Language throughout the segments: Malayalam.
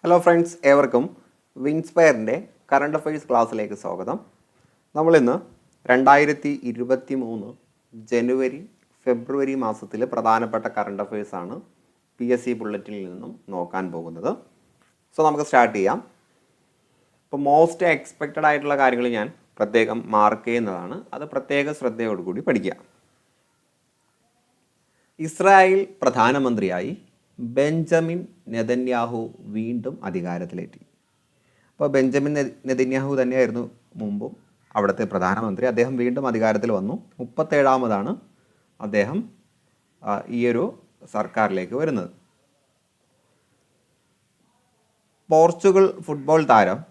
ഹലോ ഫ്രണ്ട്സ്, ഏവർക്കും വിൻസ്പയറിൻ്റെ കറണ്ട് അഫയേഴ്സ് ക്ലാസ്സിലേക്ക് സ്വാഗതം. നമ്മളിന്ന് 2023 ജനുവരി ഫെബ്രുവരി മാസത്തിൽ പ്രധാനപ്പെട്ട കറണ്ട് അഫയേഴ്സാണ് PSC ബുള്ളറ്റിനിൽ നിന്നും നോക്കാൻ പോകുന്നത്. സോ നമുക്ക് സ്റ്റാർട്ട് ചെയ്യാം. ഇപ്പോൾ മോസ്റ്റ് എക്സ്പെക്റ്റഡ് ആയിട്ടുള്ള കാര്യങ്ങൾ ഞാൻ പ്രത്യേകം മാർക്ക് ചെയ്യുന്നതാണ്. അത് പ്രത്യേക ശ്രദ്ധയോടുകൂടി പഠിക്കുക. ഇസ്രായേൽ പ്രധാനമന്ത്രിയായി ബെഞ്ചമിൻ നെതന്യാഹു വീണ്ടും അധികാരത്തിലേറ്റി. അപ്പോൾ ബെഞ്ചമിൻ നെതന്യാഹു തന്നെയായിരുന്നു മുമ്പും അവിടുത്തെ പ്രധാനമന്ത്രി. അദ്ദേഹം വീണ്ടും അധികാരത്തിൽ വന്നു. 37ാമതാണ് അദ്ദേഹം ഈയൊരു സർക്കാരിലേക്ക് വരുന്നത്. പോർച്ചുഗൽ ഫുട്ബോൾ താരം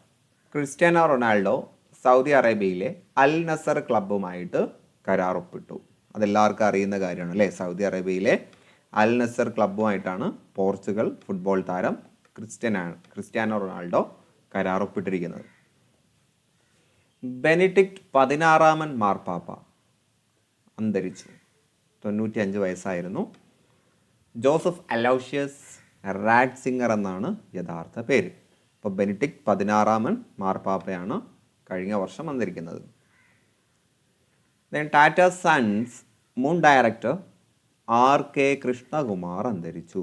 ക്രിസ്ത്യാനോ റൊണാൾഡോ സൗദി അറേബ്യയിലെ അൽ നസർ ക്ലബ്ബുമായിട്ട് കരാർ ഒപ്പിട്ടു. അതെല്ലാവർക്കും അറിയുന്ന കാര്യമാണ് അല്ലേ. സൗദി അറേബ്യയിലെ അൽ നസർ ക്ലബ്ബുമായിട്ടാണ് പോർച്ചുഗൽ ഫുട്ബോൾ താരം ക്രിസ്ത്യാനോ റൊണാൾഡോ കരാർ ഒപ്പിട്ടിരിക്കുന്നത്. ബെനഡിക്ട് 16 മാർപ്പാപ്പ അന്തരിച്ചു. 95 വയസ്സായിരുന്നു. ജോസഫ് അലൗഷ്യസ് റാറ്റ്സിംഗർ എന്നാണ് യഥാർത്ഥ പേര്. അപ്പോൾ ബെനഡിക്ട് 16 മാർപ്പാപ്പയാണ് കഴിഞ്ഞ വർഷം അന്തരിക്കുന്നത്. ടാറ്റ സൺസ് മുൻ ഡയറക്ടർ RK കൃഷ്ണകുമാർ അന്തരിച്ചു.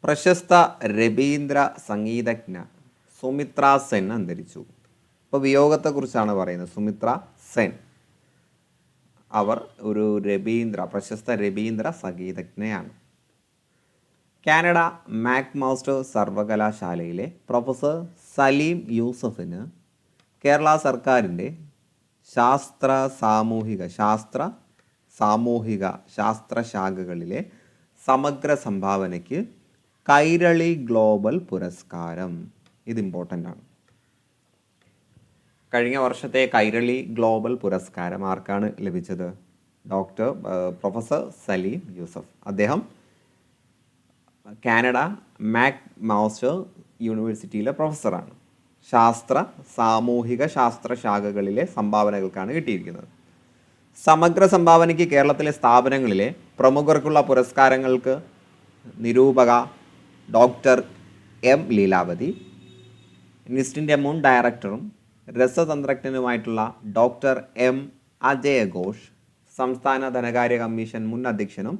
പ്രശസ്ത രബീന്ദ്ര സംഗീതജ്ഞ സുമിത്ര സെൻ അന്തരിച്ചു. ഇപ്പോൾ വിയോഗത്തെക്കുറിച്ചാണ് പറയുന്നത്. സുമിത്ര സെൻ അവർ ഒരു പ്രശസ്ത രബീന്ദ്ര സംഗീതജ്ഞയാണ്. കാനഡ മാക്മാസ്റ്റർ സർവകലാശാലയിലെ പ്രൊഫസർ സലീം യൂസഫിന് കേരള സർക്കാരിൻ്റെ ശാസ്ത്ര ശാഖകളിലെ സമഗ്ര സംഭാവനയ്ക്ക് കൈരളി ഗ്ലോബൽ പുരസ്കാരം. ഇത് ഇമ്പോർട്ടൻ്റ് ആണ്. കഴിഞ്ഞ വർഷത്തെ കൈരളി ഗ്ലോബൽ പുരസ്കാരം ആർക്കാണ് ലഭിച്ചത്? പ്രൊഫസർ സലീം യൂസഫ്. അദ്ദേഹം കാനഡ മാക്മാസ്റ്റർ യൂണിവേഴ്സിറ്റിയിലെ പ്രൊഫസറാണ്. ശാസ്ത്ര ശാഖകളിലെ സംഭാവനകൾക്കാണ് കിട്ടിയിരിക്കുന്നത്. സമഗ്ര സംഭാവനയ്ക്ക് കേരളത്തിലെ സ്ഥാപനങ്ങളിലെ പ്രമുഖർക്കുള്ള പുരസ്കാരങ്ങൾക്ക് നിരൂപക ഡോക്ടർ M ലീലാവതി, നിസ്റ്റിൻ്റെ മുൻ ഡയറക്ടറും രസതന്ത്രജ്ഞനുമായിട്ടുള്ള ഡോക്ടർ M അജയഘോഷ്, സംസ്ഥാന ധനകാര്യ കമ്മീഷൻ മുൻ അധ്യക്ഷനും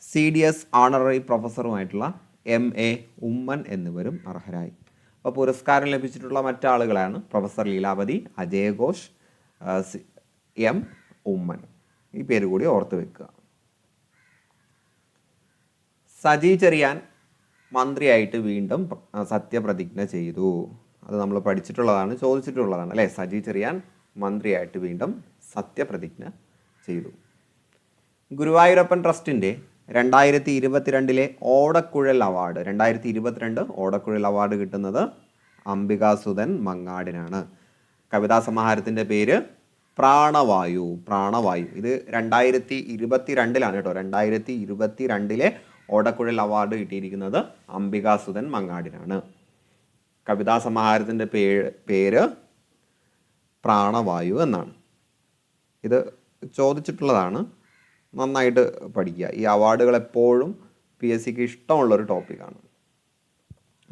CDS ഓണററി പ്രൊഫസറുമായിട്ടുള്ള MA ഉമ്മൻ എന്നിവരും അർഹരായി. അപ്പോൾ പുരസ്കാരം ലഭിച്ചിട്ടുള്ള മറ്റാളുകളാണ് പ്രൊഫസർ ലീലാവതി, അജയഘോഷ്, M ഉമ്മൻ. ഈ പേര് കൂടി ഓർത്ത് വെക്കുക. സജി ചെറിയാൻ മന്ത്രിയായിട്ട് വീണ്ടും സത്യപ്രതിജ്ഞ ചെയ്തു. അത് നമ്മൾ പഠിച്ചിട്ടുള്ളതാണ്, ചോദിച്ചിട്ടുള്ളതാണ് അല്ലേ. സജി ചെറിയാൻ മന്ത്രിയായിട്ട് വീണ്ടും സത്യപ്രതിജ്ഞ ചെയ്തു. ഗുരുവായൂരപ്പൻ ട്രസ്റ്റിൻ്റെ 2022 ഓടക്കുഴൽ അവാർഡ് 2022 ഓടക്കുഴൽ അവാർഡ് കിട്ടുന്നത് അംബികാസുധൻ മങ്ങാടിനാണ്. കവിതാ സമാഹാരത്തിൻ്റെ പേര് പ്രാണവായു. ഇത് 2022 കേട്ടോ. 2022 ഓടക്കുഴൽ അവാർഡ് കിട്ടിയിരിക്കുന്നത് അംബികാസുധൻ മങ്ങാടിനാണ്. കവിതാ സമാഹാരത്തിൻ്റെ പേര് പ്രാണവായു എന്നാണ്. ഇത് ചോദിച്ചിട്ടുള്ളതാണ്, നന്നായിട്ട് പഠിക്കുക. ഈ അവാർഡുകൾ എപ്പോഴും PSCക്ക് ഇഷ്ടമുള്ളൊരു ടോപ്പിക്കാണ്.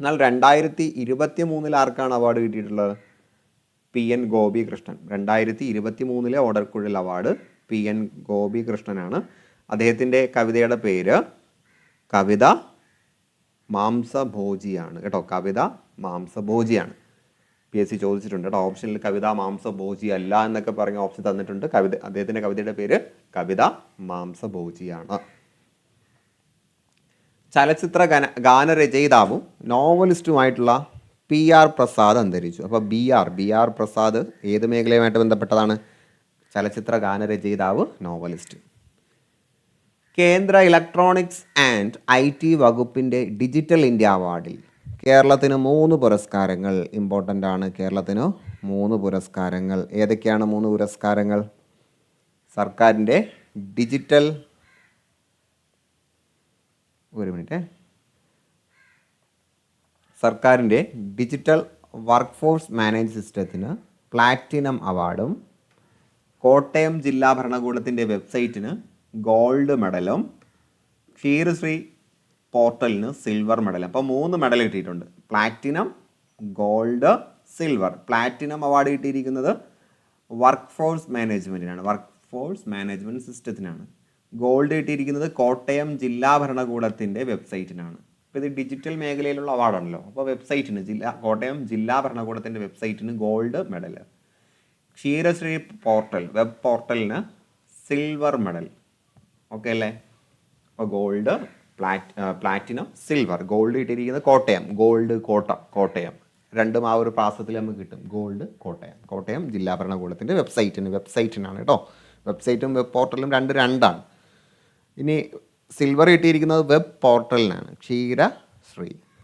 എന്നാൽ 2023 ആർക്കാണ് അവാർഡ് കിട്ടിയിട്ടുള്ളത്? PN ഗോപികൃഷ്ണൻ. 2023 ഓടക്കുഴൽ അവാർഡ് PN ഗോപികൃഷ്ണനാണ്. അദ്ദേഹത്തിൻ്റെ കവിതയുടെ പേര് കവിത മാംസഭോജിയാണ് കേട്ടോ. കവിത മാംസഭോജിയാണ്. PSC ചോദിച്ചിട്ടുണ്ട് കേട്ടോ. ഓപ്ഷനിൽ കവിത മാംസഭോജി അല്ല എന്നൊക്കെ പറഞ്ഞ ഓപ്ഷൻ തന്നിട്ടുണ്ട്. അദ്ദേഹത്തിൻ്റെ കവിതയുടെ പേര് കവിത മാംസഭോജിയാണ്. ചലച്ചിത്ര ഗാനരചയിതാവും നോവലിസ്റ്റുമായിട്ടുള്ള PR പ്രസാദ് അന്തരിച്ചു. അപ്പോൾ BR പ്രസാദ് ഏത് മേഖലയുമായിട്ട് ബന്ധപ്പെട്ടതാണ്? ചലച്ചിത്ര ഗാനരചയിതാവ്, നോവലിസ്റ്റ്. കേന്ദ്ര ഇലക്ട്രോണിക്സ് ആൻഡ് IT വകുപ്പിൻ്റെ ഡിജിറ്റൽ ഇന്ത്യ അവാർഡിൽ കേരളത്തിന് 3 പുരസ്കാരങ്ങൾ. ഇമ്പോർട്ടൻ്റ് ആണ്. കേരളത്തിന് 3 പുരസ്കാരങ്ങൾ. ഏതൊക്കെയാണ് 3 പുരസ്കാരങ്ങൾ? സർക്കാരിൻ്റെ ഡിജിറ്റൽ വർക്ക് ഫോഴ്സ് മാനേജ് സിസ്റ്റത്തിന് പ്ലാറ്റിനം അവാർഡും കോട്ടയം ജില്ലാ ഭരണകൂടത്തിൻ്റെ വെബ്സൈറ്റിന് ഗോൾഡ് മെഡലും ക്ഷീരശ്രീ പോർട്ടലിന് സിൽവർ മെഡൽ. അപ്പോൾ 3 മെഡൽ കിട്ടിയിട്ടുണ്ട്. Platinum, gold, silver. Platinum award കിട്ടിയിരിക്കുന്നത് വർക്ക് ഫോഴ്സ് മാനേജ്മെൻറ്റ് സിസ്റ്റത്തിനാണ്. ഗോൾഡ് കിട്ടിയിരിക്കുന്നത് കോട്ടയം ജില്ലാ ഭരണകൂടത്തിൻ്റെ വെബ്സൈറ്റിനാണ്. അപ്പോൾ ഇത് ഡിജിറ്റൽ മേഖലയിലുള്ള അവാർഡാണല്ലോ. അപ്പോൾ കോട്ടയം ജില്ലാ ഭരണകൂടത്തിൻ്റെ വെബ്സൈറ്റിന് gold medal. Ksheerasree portal web പോർട്ടലിന് സിൽവർ മെഡൽ. ഓക്കെ അല്ലേ? അപ്പോൾ ഗോൾഡ്, പ്ലാറ്റിനം, സിൽവർ. ഗോൾഡ് കിട്ടിയിരിക്കുന്നത് കോട്ടയം, ഗോൾഡ് കോട്ടയം രണ്ടും ആ ഒരു പ്രാസത്തിൽ നമുക്ക് കിട്ടും. ഗോൾഡ് കോട്ടയം ജില്ലാ ഭരണകൂടത്തിൻ്റെ വെബ്സൈറ്റിനാണ് കേട്ടോ. വെബ്സൈറ്റും വെബ് പോർട്ടലും രണ്ടാണ്. ഇനി സിൽവർ കിട്ടിയിരിക്കുന്നത് വെബ് പോർട്ടലിനാണ്.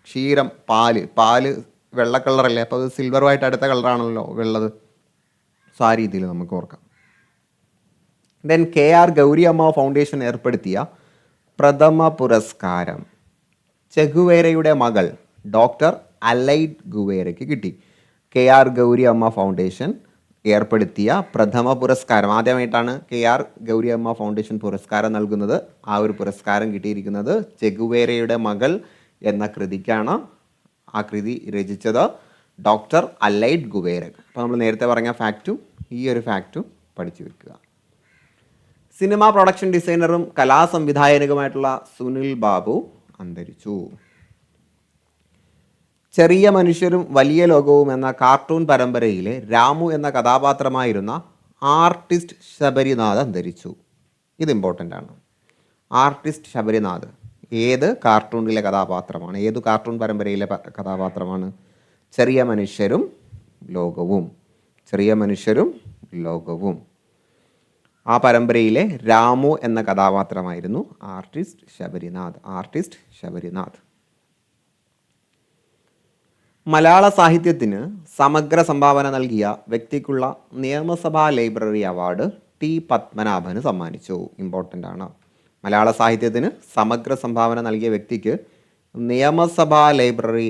ക്ഷീരം, പാല് വെള്ള കളറല്ലേ, അപ്പോൾ അത് സിൽവറുമായിട്ട് അടുത്ത കളറാണല്ലോ വെള്ളത്. സോ ആ രീതിയിൽ നമുക്ക് ഓർക്കാം. ദെൻ KR ഗൗരിയമ്മ ഫൗണ്ടേഷൻ ഏർപ്പെടുത്തിയ പ്രഥമ പുരസ്കാരം ചെഗുവേരയുടെ മകൾ ഡോക്ടർ അലൈഡ് ഗുവേരയ്ക്ക് കിട്ടി. KR ഗൗരിയമ്മ ഫൗണ്ടേഷൻ ഏർപ്പെടുത്തിയ പ്രഥമ പുരസ്കാരം. ആദ്യമായിട്ടാണ് KR ഗൗരിയമ്മ ഫൗണ്ടേഷൻ പുരസ്കാരം നൽകുന്നത്. ആ ഒരു പുരസ്കാരം കിട്ടിയിരിക്കുന്നത് ചെഗുവേരയുടെ മകൾ എന്ന കൃതിക്കാണ്. ആ കൃതി രചിച്ചത് ഡോക്ടർ അലൈഡ് ഗുവേര. അപ്പോൾ നമ്മൾ നേരത്തെ പറഞ്ഞ ഫാക്റ്റും ഈ ഒരു ഫാക്റ്റും പഠിച്ചു വെക്കുക. സിനിമ പ്രൊഡക്ഷൻ ഡിസൈനറും കലാസംവിധായകനുമായിട്ടുള്ള സുനിൽ ബാബു അന്തരിച്ചു. ചെറിയ മനുഷ്യരും വലിയ ലോകവും എന്ന കാർട്ടൂൺ പരമ്പരയിലെ രാമു എന്ന കഥാപാത്രമായിരുന്ന ആർട്ടിസ്റ്റ് ശബരിനാഥ് അന്തരിച്ചു. ഇത് ഇമ്പോർട്ടൻ്റ് ആണ്. ആർട്ടിസ്റ്റ് ശബരിനാഥ് ഏത് കാർട്ടൂണിലെ കഥാപാത്രമാണ്? ഏത് കാർട്ടൂൺ പരമ്പരയിലെ കഥാപാത്രമാണ്? ചെറിയ മനുഷ്യരും ലോകവും. ആ പരമ്പരയിലെ രാമു എന്ന കഥാപാത്രമായിരുന്നു ആർട്ടിസ്റ്റ് ശബരിനാഥ്. മലയാള സാഹിത്യത്തിന് സമഗ്ര സംഭാവന നൽകിയ വ്യക്തിക്കുള്ള നിയമസഭാ ലൈബ്രറി അവാർഡ് ടി പത്മനാഭന് സമ്മാനിച്ചു. ഇമ്പോർട്ടൻ്റ് ആണ്. മലയാള സാഹിത്യത്തിന് സമഗ്ര സംഭാവന നൽകിയ വ്യക്തിക്ക് നിയമസഭാ ലൈബ്രറി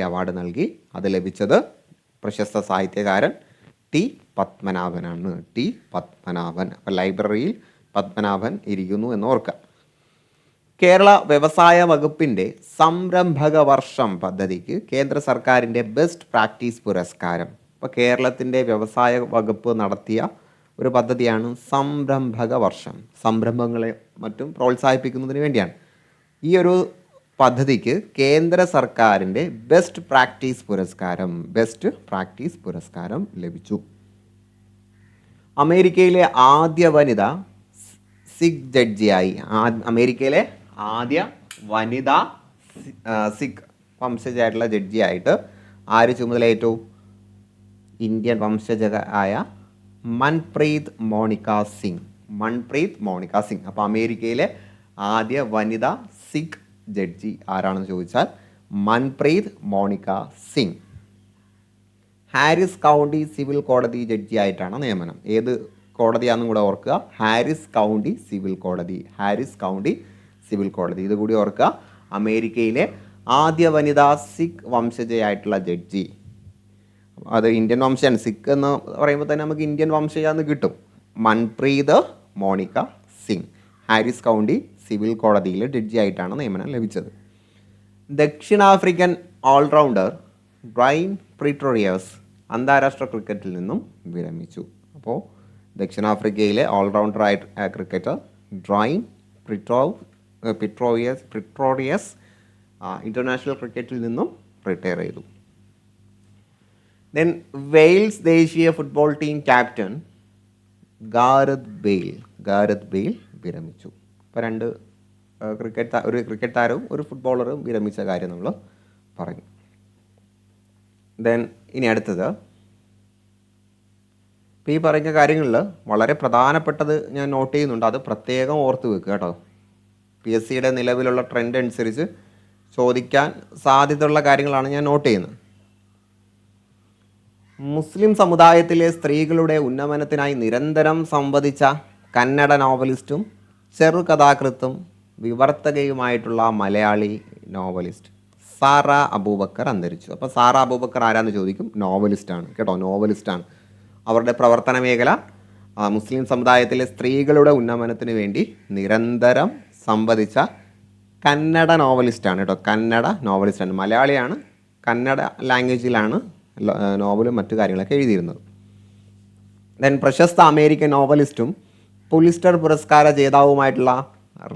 അവാർഡ് നൽകി. അത് ലഭിച്ചത് പ്രശസ്ത സാഹിത്യകാരൻ ടി പത്മനാഭനാണ്. അപ്പോൾ ലൈബ്രറിയിൽ പത്മനാഭൻ ഇരിക്കുന്നു എന്ന് ഓർക്കുക. കേരള വ്യവസായ വകുപ്പിൻ്റെ സംരംഭക വർഷം പദ്ധതിക്ക് കേന്ദ്ര സർക്കാരിൻ്റെ ബെസ്റ്റ് പ്രാക്ടീസ് പുരസ്കാരം. അപ്പോൾ കേരളത്തിൻ്റെ വ്യവസായ വകുപ്പ് നടത്തിയ ഒരു പദ്ധതിയാണ് സംരംഭക വർഷം. സംരംഭങ്ങളെ മറ്റും പ്രോത്സാഹിപ്പിക്കുന്നതിന് വേണ്ടിയാണ്. ഈ ഒരു പദ്ധതിക്ക് കേന്ദ്ര സർക്കാരിൻ്റെ ബെസ്റ്റ് പ്രാക്ടീസ് പുരസ്കാരം ലഭിച്ചു. അമേരിക്കയിലെ ആദ്യ വനിത സിഖ് ജഡ്ജിയായി. അമേരിക്കയിലെ ആദ്യ വനിത സിഖ് വംശജയായിട്ടുള്ള ജഡ്ജിയായിട്ട് ആര് ചുമതലയേറ്റു? ഇന്ത്യൻ വംശജയായ മൻപ്രീത് മോണിക്ക സിംഗ്. അപ്പോൾ അമേരിക്കയിലെ ആദ്യ വനിത സിഖ് ജഡ്ജി ആരാണെന്ന് ചോദിച്ചാൽ Manpreet Monica Singh. Harris County civil കോടതി ജഡ്ജി ആയിട്ടാണ് നിയമനം. ഏത് കോടതിയാണെന്നും കൂടെ ഓർക്കുക. ഹാരിസ് കൗണ്ടി സിവിൽ കോടതി. ഇതുകൂടി ഓർക്കുക. അമേരിക്കയിലെ ആദ്യ വനിതാ സിഖ് വംശജയായിട്ടുള്ള ജഡ്ജി. അത് ഇന്ത്യൻ വംശയാണ്. സിഖ് എന്ന് പറയുമ്പോൾ തന്നെ നമുക്ക് ഇന്ത്യൻ വംശജയാന്ന് കിട്ടും. Manpreet Monica Singh Harris County civil കോടതിയിൽ ജഡ്ജി ആയിട്ടാണ് നിയമനം ലഭിച്ചത്. ദക്ഷിണാഫ്രിക്കൻ ഓൾറൗണ്ടർ ഡ്വൈൻ പ്രിറ്റോറിയസ് അന്താരാഷ്ട്ര ക്രിക്കറ്റിൽ നിന്നും വിരമിച്ചു. അപ്പോൾ ദക്ഷിണാഫ്രിക്കയിലെ ഓൾറൗണ്ടറായിട്ട് ക്രിക്കറ്റർ ഡ്വൈൻ പ്രിറ്റോറിയസ് ഇൻ്റർനാഷണൽ ക്രിക്കറ്റിൽ നിന്നും റിട്ടയർ ചെയ്തു. ദെൻ വെയിൽസ് ദേശീയ football team captain Gareth Bale വിരമിച്ചു. അപ്പോൾ ഒരു ക്രിക്കറ്റ് താരവും ഒരു ഫുട്ബോളറും വിരമിച്ച കാര്യം നമ്മൾ പറഞ്ഞു. ദെൻ ഇനി അടുത്തത്, ഇപ്പോൾ ഈ പറഞ്ഞ കാര്യങ്ങളിൽ വളരെ പ്രധാനപ്പെട്ടത് ഞാൻ നോട്ട് ചെയ്യുന്നുണ്ട്. അത് പ്രത്യേകം ഓർത്ത് വെക്കുക കേട്ടോ. PSCയുടെ നിലവിലുള്ള ട്രെൻഡ് അനുസരിച്ച് ചോദിക്കാൻ സാധ്യതയുള്ള കാര്യങ്ങളാണ് ഞാൻ നോട്ട് ചെയ്യുന്നത്. മുസ്ലിം സമുദായത്തിലെ സ്ത്രീകളുടെ ഉന്നമനത്തിനായി നിരന്തരം സംവദിച്ച കന്നഡ നോവലിസ്റ്റും ചെറുകഥാകൃത്തും വിവർത്തകയുമായിട്ടുള്ള മലയാളി നോവലിസ്റ്റ് സാറ അബൂബക്കർ അന്തരിച്ചു. അപ്പോൾ സാറ അബൂബക്കർ ആരാന്ന് ചോദിക്കും. നോവലിസ്റ്റാണ് കേട്ടോ, നോവലിസ്റ്റാണ്. അവരുടെ പ്രവർത്തന മേഖല മുസ്ലിം സമുദായത്തിലെ സ്ത്രീകളുടെ ഉന്നമനത്തിന് വേണ്ടി നിരന്തരം സംവദിച്ച കന്നഡ നോവലിസ്റ്റാണ് കേട്ടോ, കന്നഡ നോവലിസ്റ്റാണ്, മലയാളിയാണ്, കന്നഡ ലാംഗ്വേജിലാണ് നോവലും മറ്റു കാര്യങ്ങളൊക്കെ എഴുതിയിരുന്നത്. ദെൻ പ്രശസ്ത അമേരിക്കൻ നോവലിസ്റ്റും പുലിസ്റ്റർ പുരസ്കാര ജേതാവുമായിട്ടുള്ള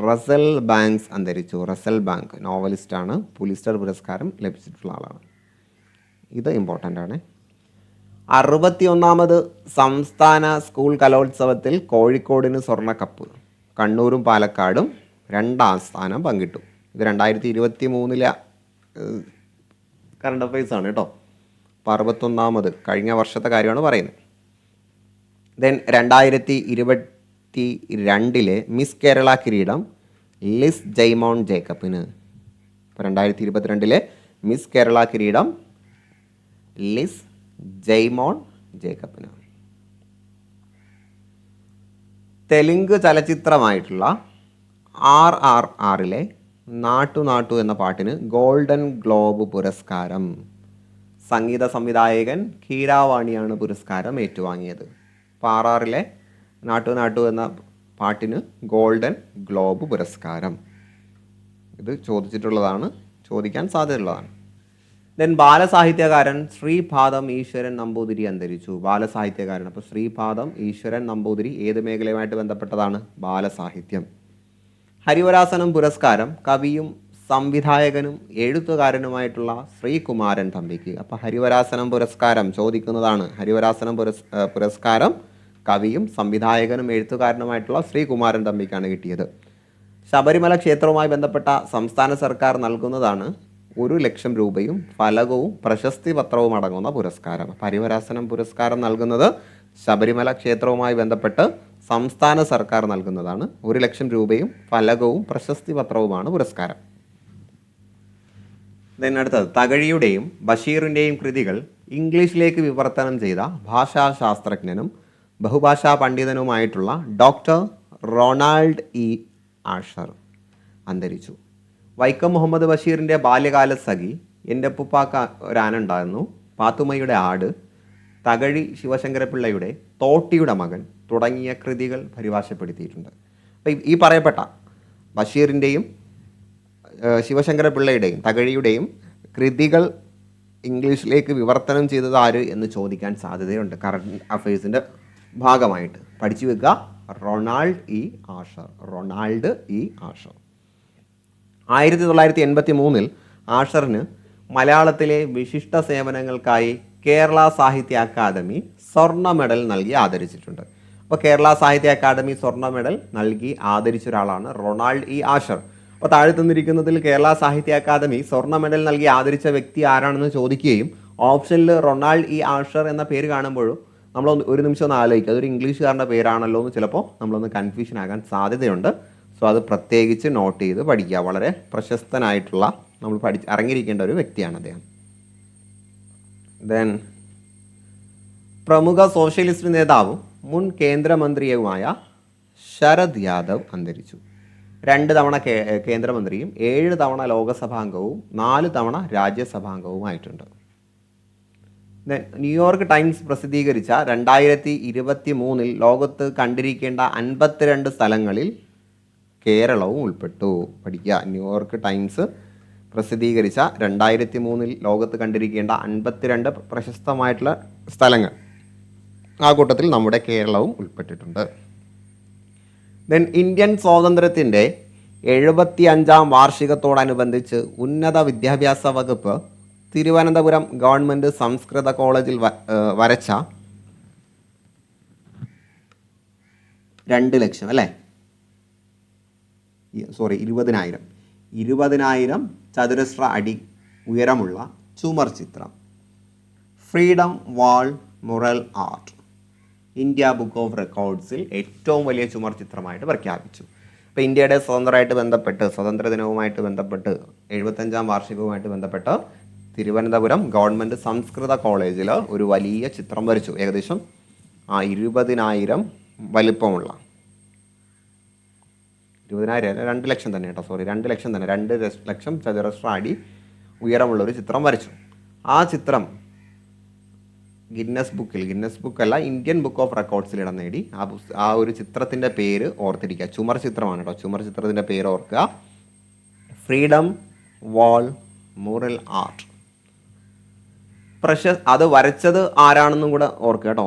റസൽ ബാങ്ക്സ് അന്തരിച്ചു. റസൽ ബാങ്ക് നോവലിസ്റ്റാണ്, പുലിസ്റ്റർ പുരസ്കാരം ലഭിച്ചിട്ടുള്ള ആളാണ്. ഇത് ഇമ്പോർട്ടൻ്റ് ആണ്. 61ാമത് സംസ്ഥാന സ്കൂൾ കലോത്സവത്തിൽ കോഴിക്കോടിന് സ്വർണ്ണക്കപ്പ്, കണ്ണൂരും പാലക്കാടും 2ാം സ്ഥാനം പങ്കിട്ടു. ഇത് 2023 കറണ്ട് അഫയേഴ്സ് ആണ് കേട്ടോ. അപ്പോൾ 61ാമത് കഴിഞ്ഞ വർഷത്തെ കാര്യമാണ് പറയുന്നത്. ദെൻ 2022 മിസ് കേരള കിരീടം ലിസ് ജെയ്മോൺ ജേക്കബിന്. ഇപ്പോൾ 2022 മിസ് കേരള കിരീടം ലിസ് ജെയ്മോൺ ജേക്കബിന്. തെലുങ്ക് ചലച്ചിത്രമായിട്ടുള്ള RRRലെ നാട്ടു നാട്ടു എന്ന പാട്ടിന് ഗോൾഡൻ ഗ്ലോബ് പുരസ്കാരം. സംഗീത സംവിധായകൻ കീരാവാണിയാണ് പുരസ്കാരം ഏറ്റുവാങ്ങിയത്. അപ്പോൾ RRലെ നാട്ടു നാട്ടു എന്ന പാട്ടിന് ഗോൾഡൻ ഗ്ലോബ് പുരസ്കാരം. ഇത് ചോദിച്ചിട്ടുള്ളതാണ്, ചോദിക്കാൻ സാധ്യതയുള്ളതാണ്. ദെൻ ബാലസാഹിത്യകാരൻ ശ്രീപാദം ഈശ്വരൻ നമ്പൂതിരി അന്തരിച്ചു. ബാലസാഹിത്യകാരൻ, അപ്പോൾ ശ്രീപാദം ഈശ്വരൻ നമ്പൂതിരി ഏത് മേഖലയുമായിട്ട് ബന്ധപ്പെട്ടതാണ്? ബാലസാഹിത്യം. ഹരിവരാസനം പുരസ്കാരം കവിയും സംവിധായകനും എഴുത്തുകാരനുമായിട്ടുള്ള ശ്രീകുമാരൻ തമ്പിക്ക്. അപ്പോൾ ഹരിവരാസനം പുരസ്കാരം ചോദിക്കുന്നതാണ്. ഹരിവരാസനം പുരസ്കാരം കവിയും സംവിധായകനും എഴുത്തുകാരനുമായിട്ടുള്ള ശ്രീകുമാരൻ തമ്പിക്കാണ് കിട്ടിയത്. ശബരിമല ക്ഷേത്രവുമായി ബന്ധപ്പെട്ട സംസ്ഥാന സർക്കാർ നൽകുന്നതാണ് 1,00,000 രൂപയും ഫലകവും പ്രശസ്തി പത്രവും അടങ്ങുന്ന പുരസ്കാരം. ഹരിവരാസനം പുരസ്കാരം നൽകുന്നത് ശബരിമല ക്ഷേത്രവുമായി ബന്ധപ്പെട്ട് സംസ്ഥാന സർക്കാർ നൽകുന്നതാണ്. 1,00,000 രൂപയും ഫലകവും പ്രശസ്തി പത്രവുമാണ് പുരസ്കാരം. അടുത്തത് തകഴിയുടെയും ബഷീറിൻ്റെയും കൃതികൾ ഇംഗ്ലീഷിലേക്ക് വിവർത്തനം ചെയ്ത ഭാഷാശാസ്ത്രജ്ഞനും ബഹുഭാഷാ പണ്ഡിതനുമായിട്ടുള്ള ഡോക്ടർ റൊണാൾഡ് ഇ ആഷർ അന്തരിച്ചു. വൈക്കം മുഹമ്മദ് ബഷീറിൻ്റെ ബാല്യകാല സഖി, എൻ്റെ ഉപ്പുപ്പാക്ക് ഒരാനുണ്ടായിരുന്നു, പാത്തുമ്മയുടെ ആട്, തകഴി ശിവശങ്കരപിള്ളയുടെ തോട്ടിയുടെ മകൻ തുടങ്ങിയ കൃതികൾ പരിഭാഷപ്പെടുത്തിയിട്ടുണ്ട്. അപ്പോൾ ഈ പറയപ്പെട്ട ബഷീറിൻ്റെയും ശിവശങ്കരപിള്ളയുടെയും തകഴിയുടെയും കൃതികൾ ഇംഗ്ലീഷിലേക്ക് വിവർത്തനം ചെയ്തത് ആര് എന്ന് ചോദിക്കാൻ സാധ്യതയുണ്ട്. കറണ്ട് അഫയേഴ്സിൻ്റെ ഭാഗമായിട്ട് പഠിച്ചു വെക്കുക. Ronald E ആഷർ. 1983 ആഷറിന് മലയാളത്തിലെ വിശിഷ്ട സേവനങ്ങൾക്കായി കേരള സാഹിത്യ അക്കാദമി സ്വർണ്ണ മെഡൽ നൽകി ആദരിച്ചിട്ടുണ്ട്. അപ്പോൾ കേരള സാഹിത്യ അക്കാദമി സ്വർണ്ണ മെഡൽ നൽകി ആദരിച്ച ഒരാളാണ് റൊണാൾഡ് ഇ ആഷർ. അപ്പോൾ താഴെ തന്നിരിക്കുന്നതിൽ കേരള സാഹിത്യ അക്കാദമി സ്വർണ്ണ മെഡൽ നൽകി ആദരിച്ച വ്യക്തി ആരാണെന്ന് ചോദിക്കുകയും ഓപ്ഷനിൽ റൊണാൾഡ് ഇ ആഷർ എന്ന പേര് കാണുമ്പോഴും നമ്മൾ ഒരു നിമിഷം ഒന്ന് ആലോചിക്കുക, അതൊരു ഇംഗ്ലീഷുകാരൻ്റെ പേരാണല്ലോ എന്ന് ചിലപ്പോൾ നമ്മളൊന്ന് കൺഫ്യൂഷൻ ആകാൻ സാധ്യതയുണ്ട്. സോ അത് പ്രത്യേകിച്ച് നോട്ട് ചെയ്ത് പഠിക്കുക. വളരെ പ്രശസ്തനായിട്ടുള്ള, നമ്മൾ അറിഞ്ഞിരിക്കേണ്ട ഒരു വ്യക്തിയാണ് അദ്ദേഹം. ദെൻ പ്രമുഖ സോഷ്യലിസ്റ്റ് നേതാവും മുൻ കേന്ദ്രമന്ത്രിയുമായ ശരദ് യാദവ് അന്തരിച്ചു. 2 തവണ കേന്ദ്രമന്ത്രിയും 7 തവണ ലോകസഭാംഗവും 4 തവണ രാജ്യസഭാംഗവുമായിട്ടുണ്ട്. ന്യൂയോർക്ക് ടൈംസ് പ്രസിദ്ധീകരിച്ച 2023 ലോകത്ത് കണ്ടിരിക്കേണ്ട 52 സ്ഥലങ്ങളിൽ കേരളവും ഉൾപ്പെട്ടു. പഠിക്കുക. ന്യൂയോർക്ക് ടൈംസ് പ്രസിദ്ധീകരിച്ച 2003 ലോകത്ത് കണ്ടിരിക്കേണ്ട 52 പ്രശസ്തമായിട്ടുള്ള സ്ഥലങ്ങൾ, ആ കൂട്ടത്തിൽ നമ്മുടെ കേരളവും ഉൾപ്പെട്ടിട്ടുണ്ട്. ദെൻ ഇന്ത്യൻ സ്വാതന്ത്ര്യത്തിൻ്റെ 75ാം വാർഷികത്തോടനുബന്ധിച്ച് ഉന്നത വിദ്യാഭ്യാസ വകുപ്പ് തിരുവനന്തപുരം ഗവൺമെൻറ് സംസ്കൃത കോളേജിൽ വരച്ച 2 ലക്ഷം അല്ലേ 20,000 ചതുരശ്ര അടി ഉയരമുള്ള ചുമർ ചിത്രം freedom wall mural art India book of റെക്കോർഡ്സിൽ ഏറ്റവും വലിയ ചുമർ ചിത്രമായിട്ട് പ്രഖ്യാപിച്ചു. അപ്പോൾ ഇന്ത്യയുടെ സ്വാതന്ത്ര്യ ദിനവുമായിട്ട് ബന്ധപ്പെട്ട് 75ാം വാർഷികവുമായിട്ട് ബന്ധപ്പെട്ട് തിരുവനന്തപുരം ഗവൺമെൻറ് സംസ്കൃത കോളേജിൽ ഒരു വലിയ ചിത്രം വരച്ചു. ഏകദേശം 20,000 വലിപ്പമുള്ള 2 ലക്ഷം തന്നെ കേട്ടോ, 2 ലക്ഷം തന്നെ, 2 ലക്ഷം ചതുരശ്ര അടി ഉയരമുള്ളൊരു ചിത്രം വരച്ചു. ആ ചിത്രം ഗിന്നസ് ബുക്കല്ല, ഇന്ത്യൻ ബുക്ക് ഓഫ് റെക്കോർഡ്സിൽ ഇടം നേടി. ആ ഒരു ചിത്രത്തിൻ്റെ പേര് ഓർത്തിരിക്കുക. ചുമർ ചിത്രമാണ് കേട്ടോ. ചുമർ ചിത്രത്തിൻ്റെ പേര് ഓർക്കുക, ഫ്രീഡം വാൾ മുറൽ ആർട്ട്. അത് വരച്ചത് ആരാണെന്നും കൂടെ ഓർക്കുക കേട്ടോ.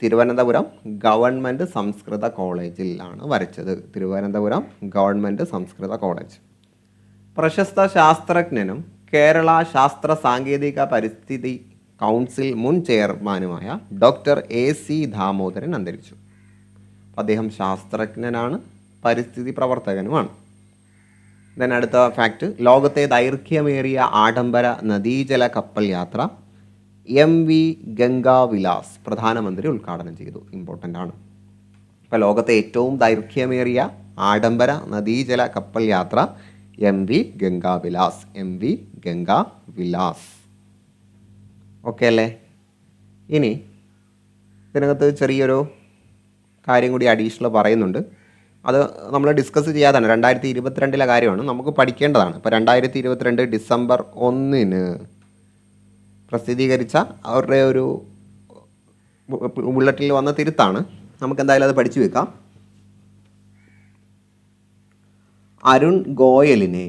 തിരുവനന്തപുരം ഗവൺമെൻറ് സംസ്കൃത കോളേജിലാണ് വരച്ചത്. തിരുവനന്തപുരം ഗവൺമെൻറ് സംസ്കൃത കോളേജ്. പ്രശസ്ത ശാസ്ത്രജ്ഞനും കേരള ശാസ്ത്ര സാങ്കേതിക പരിസ്ഥിതി കൗൺസിൽ മുൻ ചെയർമാനുമായ ഡോക്ടർ AC ദാമോദരൻ അന്തരിച്ചു. അദ്ദേഹം ശാസ്ത്രജ്ഞനാണ്, പരിസ്ഥിതി പ്രവർത്തകനുമാണ്. ദെൻ അടുത്ത ഫാക്റ്റ്, ലോകത്തെ ദൈർഘ്യമേറിയ ആഡംബര നദീജല കപ്പൽ യാത്ര MV ഗംഗാ വിലാസ് പ്രധാനമന്ത്രി ഉദ്ഘാടനം ചെയ്തു. ഇമ്പോർട്ടൻ്റ് ആണ്. ഇപ്പോൾ ലോകത്തെ ഏറ്റവും ദൈർഘ്യമേറിയ ആഡംബര നദീജല കപ്പൽ യാത്ര MV Ganga Vilas. MV Ganga Vilas. Okay അല്ലേ? ഇനി ഇതിനകത്ത് ചെറിയൊരു കാര്യം കൂടി അഡീഷണൽ പറയുന്നുണ്ട്. അത് നമ്മൾ ഡിസ്കസ് ചെയ്യാതാണ്. 2022 കാര്യമാണ്, നമുക്ക് പഠിക്കേണ്ടതാണ്. ഇപ്പോൾ 2022 ഡിസംബർ 1 പ്രസിദ്ധീകരിച്ച അവരുടെ ഒരു ബുള്ളറ്റിൽ വന്ന തിരുത്താണ്. നമുക്ക് എന്തായാലും അത് പഠിച്ചു വെക്കാം. അരുൺ ഗോയലിനെ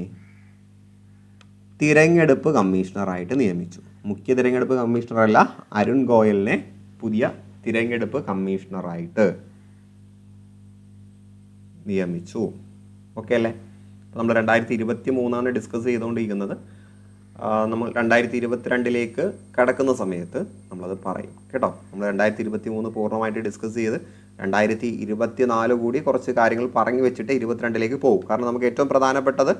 തിരഞ്ഞെടുപ്പ് കമ്മീഷണറായിട്ട് നിയമിച്ചു. മുഖ്യ തിരഞ്ഞെടുപ്പ് കമ്മീഷണറല്ല, അരുൺ ഗോയലിനെ പുതിയ തിരഞ്ഞെടുപ്പ് കമ്മീഷണറായിട്ട് നിയമിച്ചു. ഓക്കെ അല്ലേ? അപ്പോൾ നമ്മൾ 2023 ഡിസ്കസ് ചെയ്തുകൊണ്ടിരിക്കുന്നത്. നമ്മൾ 2022 കടക്കുന്ന സമയത്ത് നമ്മളത് പറയും കേട്ടോ. നമ്മൾ 2023 പൂർണ്ണമായിട്ട് ഡിസ്കസ് ചെയ്ത് 2024 കൂടി കുറച്ച് കാര്യങ്ങൾ പറഞ്ഞു വെച്ചിട്ട് 22 പോകും. കാരണം നമുക്ക് ഏറ്റവും പ്രധാനപ്പെട്ടത്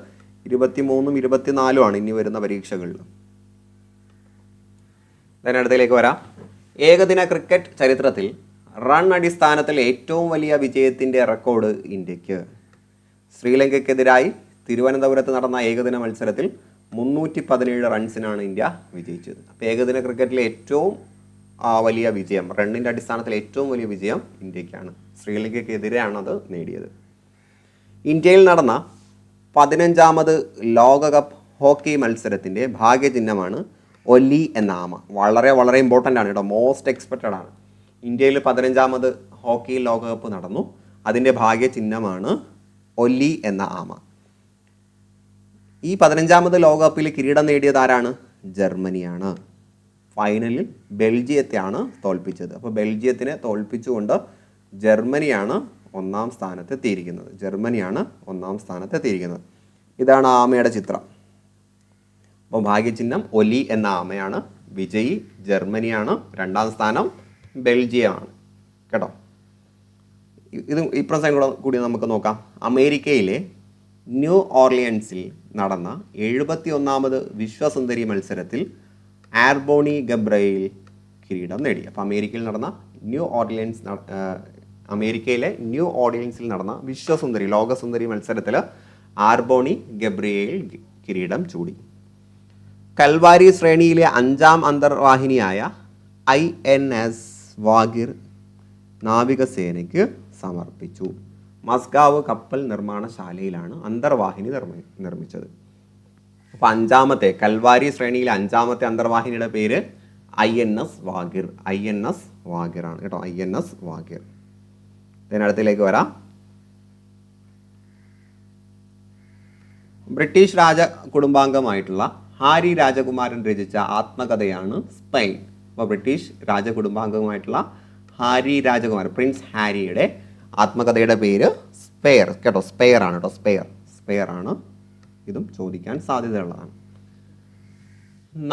23 24 ആണ് ഇനി വരുന്ന പരീക്ഷകളിൽ. അതിനടുത്തേക്ക് വരാം. ഏകദിന ക്രിക്കറ്റ് ചരിത്രത്തിൽ റൺ അടിസ്ഥാനത്തിൽ ഏറ്റവും വലിയ വിജയത്തിൻ്റെ റെക്കോർഡ് ഇന്ത്യക്ക്. ശ്രീലങ്കയ്ക്കെതിരായി തിരുവനന്തപുരത്ത് നടന്ന ഏകദിന മത്സരത്തിൽ 317 റൺസിനാണ് ഇന്ത്യ വിജയിച്ചത്. അപ്പോൾ ഏകദിന ക്രിക്കറ്റിലെ ഏറ്റവും വലിയ വിജയം, റണ്ണിൻ്റെ അടിസ്ഥാനത്തിൽ ഏറ്റവും വലിയ വിജയം ഇന്ത്യക്കാണ്. ശ്രീലങ്കയ്ക്കെതിരെയാണ് അത് നേടിയത്. ഇന്ത്യയിൽ നടന്ന 15ാമത് ലോകകപ്പ് ഹോക്കി മത്സരത്തിൻ്റെ ഭാഗ്യചിഹ്നമാണ് ഒല്ലി എന്ന ആമ. വളരെ വളരെ ഇമ്പോർട്ടൻ്റ് ആണ് കേട്ടോ, മോസ്റ്റ് എക്സ്പെക്റ്റഡ് ആണ്. ഇന്ത്യയിൽ 15ാമത് ഹോക്കി ലോകകപ്പ് നടന്നു. അതിൻ്റെ ഭാഗ്യചിഹ്നമാണ് ഒല്ലി എന്ന ആമ. ഈ 15ാമത് ലോകകപ്പിൽ കിരീടം നേടിയത് ആരാണ്? ജർമ്മനിയാണ്. ഫൈനലിൽ ബെൽജിയത്തെയാണ് തോൽപ്പിച്ചത്. അപ്പോൾ ബെൽജിയത്തിനെ തോൽപ്പിച്ചുകൊണ്ട് ജർമ്മനിയാണ് ഒന്നാം സ്ഥാനത്തെത്തിയിരിക്കുന്നത്. ഇതാണ് ആമയുടെ ചിത്രം. അപ്പോൾ ഭാഗ്യചിഹ്നം ഒലി എന്ന ആമയാണ്. വിജയി ജർമ്മനിയാണ്. 2ാം സ്ഥാനം ബെൽജിയമാണ് കേട്ടോ. ഇപ്രസംഗം കൂടി നമുക്ക് നോക്കാം. അമേരിക്കയിലെ ന്യൂ ഓർലിയൻസിൽ നടന്ന 71ാമത് വിശ്വസുന്ദരി മത്സരത്തിൽ ആർബോണി ഗബ്രയേൽ കിരീടം നേടി. അപ്പോൾ അമേരിക്കയിലെ ന്യൂ ഓർലിയൻസിൽ നടന്ന വിശ്വസുന്ദരി ലോകസുന്ദരി മത്സരത്തിൽ ആർബോണി ഗബ്രിയേൽ കിരീടം ചൂടി. കൽവാരി ശ്രേണിയിലെ 5ാം അന്തർവാഹിനിയായ INS വാഗിർ നാവികസേനയ്ക്ക് സമർപ്പിച്ചു. മസ്ഗാവ് കപ്പൽ നിർമ്മാണശാലയിലാണ് അന്തർവാഹിനി നിർമ്മിച്ചത്. അപ്പോൾ 5ാമത്തെ കൽവാരി ശ്രേണിയിലെ 5ാമത്തെ അന്തർവാഹിനിയുടെ പേര് INS വാഗിർ. INS വാഗിറാണ് കേട്ടോ. INS വാഗിർ. ഇതിനടുത്തേക്ക് വരാം. ബ്രിട്ടീഷ് രാജ കുടുംബാംഗമായിട്ടുള്ള ഹാരി രാജകുമാരൻ രചിച്ച ആത്മകഥയാണ് സ്പെയിൻ. അപ്പോൾ ബ്രിട്ടീഷ് രാജകുടുംബാംഗമായിട്ടുള്ള ഹാരി രാജകുമാരൻ, പ്രിൻസ് ഹാരിയുടെ ആത്മകഥയുടെ പേര് സ്പെയർ കേട്ടോ. സ്പെയർ ആണ് കേട്ടോ. സ്പെയർ ആണ്. ഇതും ചോദിക്കാൻ സാധ്യതയുള്ളതാണ്.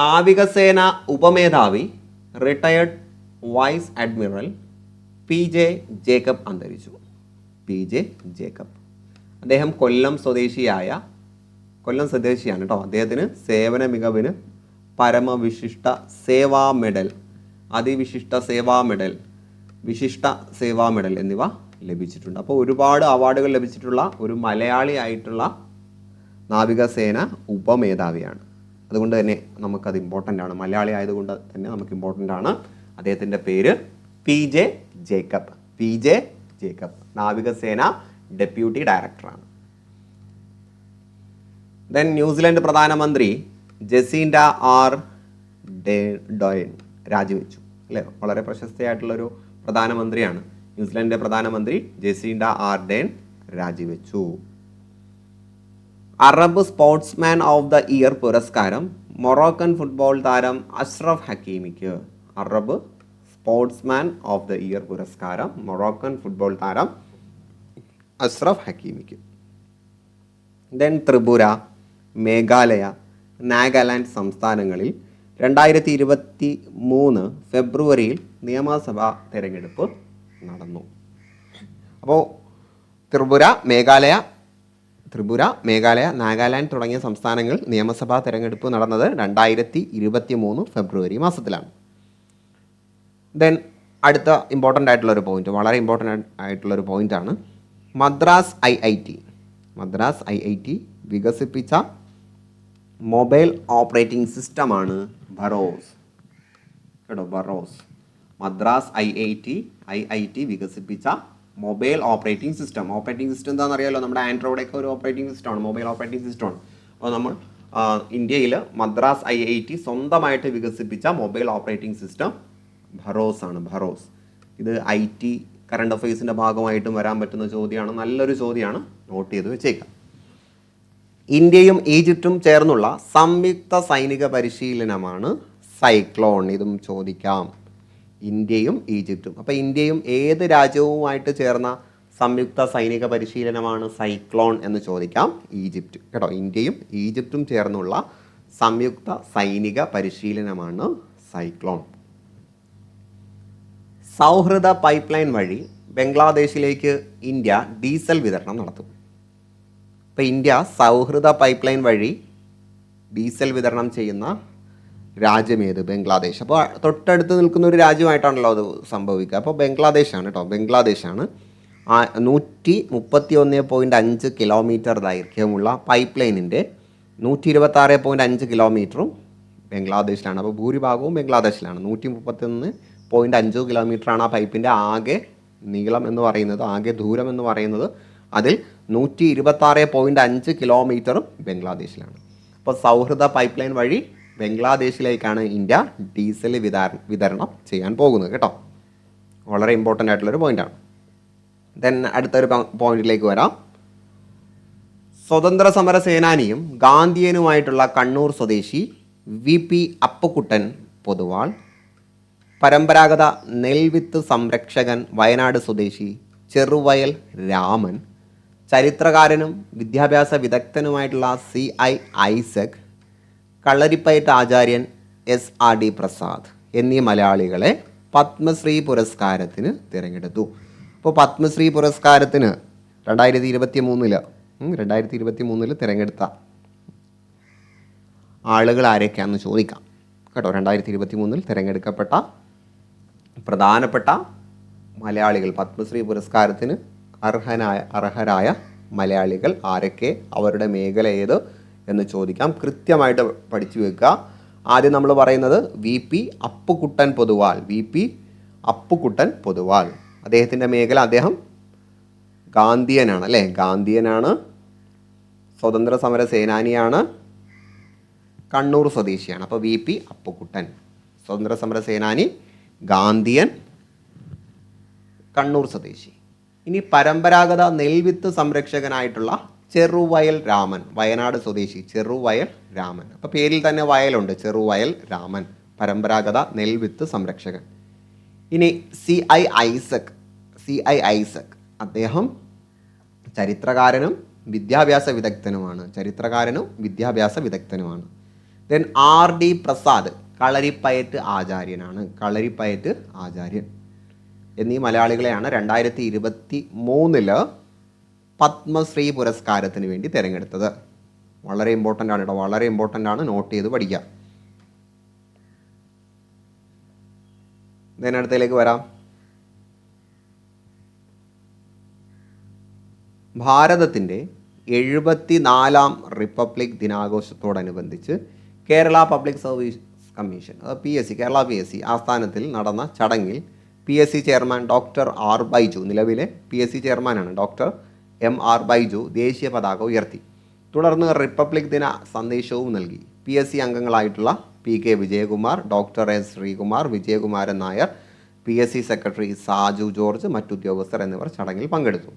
നാവികസേന ഉപമേധാവി retired vice admiral PJ Jacob അന്തരിച്ചു. PJ ജേക്കബ്. അദ്ദേഹം കൊല്ലം സ്വദേശിയാണ് കേട്ടോ. അദ്ദേഹത്തിന് സേവന മികവിന് പരമവിശിഷ്ട സേവാ മെഡൽ, അതിവിശിഷ്ട സേവാ മെഡൽ, വിശിഷ്ട സേവാ മെഡൽ എന്നിവ ലഭിച്ചിട്ടുണ്ട്. അപ്പോൾ ഒരുപാട് അവാർഡുകൾ ലഭിച്ചിട്ടുള്ള ഒരു മലയാളി ആയിട്ടുള്ള നാവികസേന ഉപമേധാവിയാണ്. അതുകൊണ്ട് തന്നെ നമുക്കത് ഇമ്പോർട്ടൻ്റ് ആണ്. മലയാളി ആയതുകൊണ്ട് തന്നെ നമുക്ക് ഇമ്പോർട്ടൻ്റ് ആണ്. അദ്ദേഹത്തിൻ്റെ പേര് PJ ജേക്കബ്. PJ ജേക്കബ് നാവികസേന ഡെപ്യൂട്ടി ഡയറക്ടറാണ്. ദെൻ ന്യൂസിലൻഡ് പ്രധാനമന്ത്രി ജസീൻഡ ആർഡേൺ രാജിവെച്ചു അല്ലേ. വളരെ പ്രശസ്തയായിട്ടുള്ളൊരു പ്രധാനമന്ത്രിയാണ്. ന്യൂസിലൻഡിൻ്റെ പ്രധാനമന്ത്രി ജസീൻഡ ആർഡേൺ രാജിവെച്ചു. Arab sportsman of the year പുരസ്കാരം മൊറോക്കൻ ഫുട്ബോൾ താരം അഷ്റഫ് ഹക്കീമിക്ക്. Arab sportsman of the year പുരസ്കാരം മൊറോക്കൻ ഫുട്ബോൾ താരം അഷ്റഫ് ഹക്കീമിക്ക്. ദെൻ ത്രിപുര, മേഘാലയ, നാഗാലാൻഡ് സംസ്ഥാനങ്ങളിൽ 2023 ഫെബ്രുവരിയിൽ നിയമസഭാ തെരഞ്ഞെടുപ്പ് നടന്നു. അപ്പോൾ ത്രിപുര, മേഘാലയ, നാഗാലാൻഡ് തുടങ്ങിയ സംസ്ഥാനങ്ങൾ നിയമസഭാ തെരഞ്ഞെടുപ്പ് നടന്നത് 2023 ഫെബ്രുവരി മാസത്തിലാണ്. ദെൻ അടുത്ത ഇമ്പോർട്ടൻ്റ് ആയിട്ടുള്ളൊരു പോയിന്റ്, വളരെ ഇമ്പോർട്ടൻ്റ് ആയിട്ടുള്ളൊരു പോയിൻ്റാണ്. മദ്രാസ് ഐ ഐ ടി വികസിപ്പിച്ച മൊബൈൽ ഓപ്പറേറ്റിംഗ് സിസ്റ്റമാണ് ബറോസ്. കേട്ടോ, BharOS. Madras I I T വികസിപ്പിച്ച മൊബൈൽ ഓപ്പറേറ്റിംഗ് സിസ്റ്റം എന്താണെന്ന് അറിയാമല്ലോ, നമ്മുടെ ആൻഡ്രോയിഡൊക്കെ ഒരു ഓപ്പറേറ്റിംഗ് സിസ്റ്റമാണ്, മൊബൈൽ ഓപ്പറേറ്റിംഗ് സിസ്റ്റമാണ്. അപ്പോൾ നമ്മൾ ഇന്ത്യയിൽ മദ്രാസ് ഐ ഐ ടി സ്വന്തമായിട്ട് വികസിപ്പിച്ച മൊബൈൽ ഓപ്പറേറ്റിംഗ് സിസ്റ്റം ബറോസ് ആണ്. ബറോസ് ഇത് ഐ ടി കറണ്ട് അഫയേഴ്സിൻ്റെ ഭാഗമായിട്ടും വരാൻ പറ്റുന്ന ചോദ്യമാണ്, നല്ലൊരു ചോദ്യമാണ്, നോട്ട് ചെയ്ത് വെച്ചേക്കാം. ഇന്ത്യയും ഈജിപ്തും ചേർന്നുള്ള സംയുക്ത സൈനിക പരിശീലനമാണ് സൈക്ലോൺ. ഇതും ചോദിക്കാം, ഇന്ത്യയും ഈജിപ്തും. അപ്പോൾ ഇന്ത്യയും ഏത് രാജ്യവുമായിട്ട് ചേർന്ന സംയുക്ത സൈനിക പരിശീലനമാണ് സൈക്ലോൺ എന്ന് ചോദിക്കാം. ഈജിപ്റ്റ്. കേട്ടോ, ഇന്ത്യയും ഈജിപ്തും ചേർന്നുള്ള സംയുക്ത സൈനിക പരിശീലനമാണ് സൈക്ലോൺ. സൗഹൃദ പൈപ്പ് ലൈൻ വഴി ബംഗ്ലാദേശിലേക്ക് ഇന്ത്യ ഡീസൽ വിതരണം നടത്തും. ഇപ്പോൾ ഇന്ത്യ സൗഹൃദ പൈപ്പ് ലൈൻ വഴി ഡീസൽ വിതരണം ചെയ്യുന്ന രാജ്യമേത്? ബംഗ്ലാദേശ്. അപ്പോൾ തൊട്ടടുത്ത് നിൽക്കുന്ന ഒരു രാജ്യമായിട്ടാണല്ലോ അത് സംഭവിക്കുക. അപ്പോൾ ബംഗ്ലാദേശാണ് കേട്ടോ, ബംഗ്ലാദേശാണ്. 131.5 കിലോമീറ്റർ ദൈർഘ്യമുള്ള പൈപ്പ് ലൈനിൻ്റെ 126.5 കിലോമീറ്ററും ബംഗ്ലാദേശിലാണ്. അപ്പോൾ ഭൂരിഭാഗവും ബംഗ്ലാദേശിലാണ്. 131.5 കിലോമീറ്ററാണ് ആ പൈപ്പിൻ്റെ ആകെ നീളം എന്ന് പറയുന്നത്, ആകെ ദൂരം എന്ന് പറയുന്നത്. അതിൽ 126.5 കിലോമീറ്ററും ബംഗ്ലാദേശിലാണ്. അപ്പോൾ സൗഹൃദ പൈപ്പ് ലൈൻ വഴി ബംഗ്ലാദേശിലേക്കാണ് ഇന്ത്യ ഡീസൽ വിതരണം ചെയ്യാൻ പോകുന്നത് കേട്ടോ. വളരെ ഇമ്പോർട്ടൻ്റ് ആയിട്ടുള്ളൊരു പോയിൻ്റാണ്. ദെൻ അടുത്തൊരു പോയിന്റിലേക്ക് വരാം. സ്വതന്ത്ര സമര സേനാനിയും ഗാന്ധിയനുമായിട്ടുള്ള കണ്ണൂർ സ്വദേശി VP അപ്പുക്കുട്ടൻ പൊതുവാൾ, പരമ്പരാഗത നെൽവിത്ത് സംരക്ഷകൻ വയനാട് സ്വദേശി ചെറുവയൽ രാമൻ, ചരിത്രകാരനും വിദ്യാഭ്യാസ വിദഗ്ധനുമായിട്ടുള്ള CI ഐസക്, കളരിപ്പയറ്റ് ആചാര്യൻ SRD പ്രസാദ് എന്നീ മലയാളികളെ പത്മശ്രീ പുരസ്കാരത്തിന് തിരഞ്ഞെടുത്തു. അപ്പോൾ പത്മശ്രീ പുരസ്കാരത്തിന് 2023 തിരഞ്ഞെടുത്ത ആളുകൾ ആരൊക്കെയാണെന്ന് ചോദിക്കാം കേട്ടോ. 2023 തിരഞ്ഞെടുക്കപ്പെട്ട പ്രധാനപ്പെട്ട മലയാളികൾ, പത്മശ്രീ പുരസ്കാരത്തിന് അർഹരായ മലയാളികൾ ആരൊക്കെ, അവരുടെ മേഖല ഏത് എന്ന് ചോദിക്കാം. കൃത്യമായിട്ട് പഠിച്ചു വെക്കുക. ആദ്യം നമ്മൾ പറയുന്നത് VP അപ്പുക്കുട്ടൻ പൊതുവാൾ. അദ്ദേഹത്തിൻ്റെ മേഖല, അദ്ദേഹം ഗാന്ധിയനാണ് അല്ലേ, ഗാന്ധിയനാണ്, സ്വതന്ത്ര സമര സേനാനിയാണ്, കണ്ണൂർ സ്വദേശിയാണ്. അപ്പോൾ VP അപ്പുക്കുട്ടൻ, സ്വതന്ത്ര സമര സേനാനി, ഗാന്ധിയൻ, കണ്ണൂർ സ്വദേശി. ഇനി പരമ്പരാഗത നെൽവിത്ത് സംരക്ഷകനായിട്ടുള്ള ചെറുവയൽ രാമൻ, വയനാട് സ്വദേശി ചെറുവയൽ രാമൻ. അപ്പോൾ പേരിൽ തന്നെ വയലുണ്ട്, ചെറുവയൽ രാമൻ, പരമ്പരാഗത നെൽവിത്ത് സംരക്ഷകൻ. ഇനി CI ഐസക്, അദ്ദേഹം ചരിത്രകാരനും വിദ്യാഭ്യാസ വിദഗ്ധനുമാണ്. ദെൻ RD പ്രസാദ് കളരിപ്പയറ്റ് ആചാര്യൻ എന്നീ മലയാളികളെയാണ് 2023 പത്മശ്രീ പുരസ്കാരത്തിന് വേണ്ടി തിരഞ്ഞെടുത്തത്. വളരെ ഇമ്പോർട്ടൻ്റ് ആണ് കേട്ടോ, വളരെ ഇമ്പോർട്ടൻ്റ് ആണ്, നോട്ട് ചെയ്ത് പഠിക്കുക. അടുത്തതിലേക്ക് വരാം. ഭാരതത്തിൻ്റെ 74ാം റിപ്പബ്ലിക് ദിനാഘോഷത്തോടനുബന്ധിച്ച് Kerala public service commission, PSC, Kerala PSC ആസ്ഥാനത്തിൽ നടന്ന ചടങ്ങിൽ PSC chairman doctor R Baiju, നിലവിലെ PSC ചെയർമാനാണ് ഡോക്ടർ MR ബൈജു, ദേശീയ പതാക ഉയർത്തി. തുടർന്ന് റിപ്പബ്ലിക് ദിന സന്ദേശവും നൽകി. PSC അംഗങ്ങളായിട്ടുള്ള PK Vijayakumar, doctor S Sreekumar, Vijayakumaran Nair, PSC secretary Saju George, മറ്റുദ്യോഗസ്ഥർ എന്നിവർ ചടങ്ങിൽ പങ്കെടുത്തു.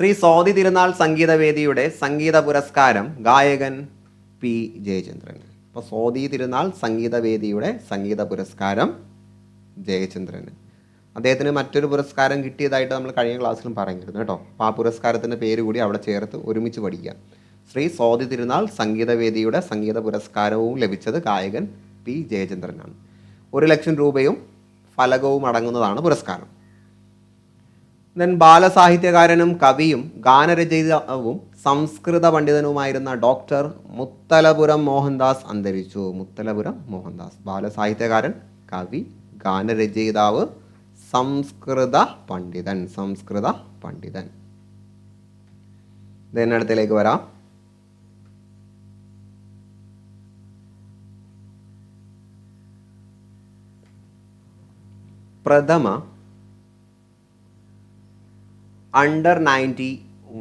ശ്രീ സ്വാതി തിരുനാൾ സംഗീതവേദിയുടെ സംഗീത പുരസ്കാരം ഗായകൻ പി ജയചന്ദ്രൻ. അപ്പോൾ സ്വാതി തിരുനാൾ സംഗീതവേദിയുടെ സംഗീത പുരസ്കാരം ജയചന്ദ്രന്. അദ്ദേഹത്തിന് മറ്റൊരു പുരസ്കാരം കിട്ടിയതായിട്ട് നമ്മൾ കഴിഞ്ഞ ക്ലാസ്സിലും പറഞ്ഞിരുന്നു കേട്ടോ. അപ്പോൾ ആ പുരസ്കാരത്തിൻ്റെ പേര് കൂടി അവിടെ ചേർത്ത് ഒരുമിച്ച് പഠിക്കാം. ശ്രീ സ്വാതി തിരുനാൾ സംഗീതവേദിയുടെ സംഗീത പുരസ്കാരവും ലഭിച്ചത് ഗായകൻ പി ജയചന്ദ്രനാണ്. 1,00,000 രൂപയും ഫലകവും അടങ്ങുന്നതാണ് പുരസ്കാരം. ദെൻ ബാലസാഹിത്യകാരനും കവിയും ഗാനരചയിതാവും സംസ്കൃത പണ്ഡിതനുമായിരുന്ന ഡോക്ടർ മുത്തലപുരം മോഹൻദാസ് അന്തരിച്ചു. മുത്തലപുരം മോഹൻദാസ് ബാലസാഹിത്യകാരൻ, കവി, ഗാനരചയിതാവ്, സംസ്കൃത പണ്ഡിതൻ. ദെൻ അടുത്തേക്ക് വരാം. പ്രഥമ അണ്ടർ 90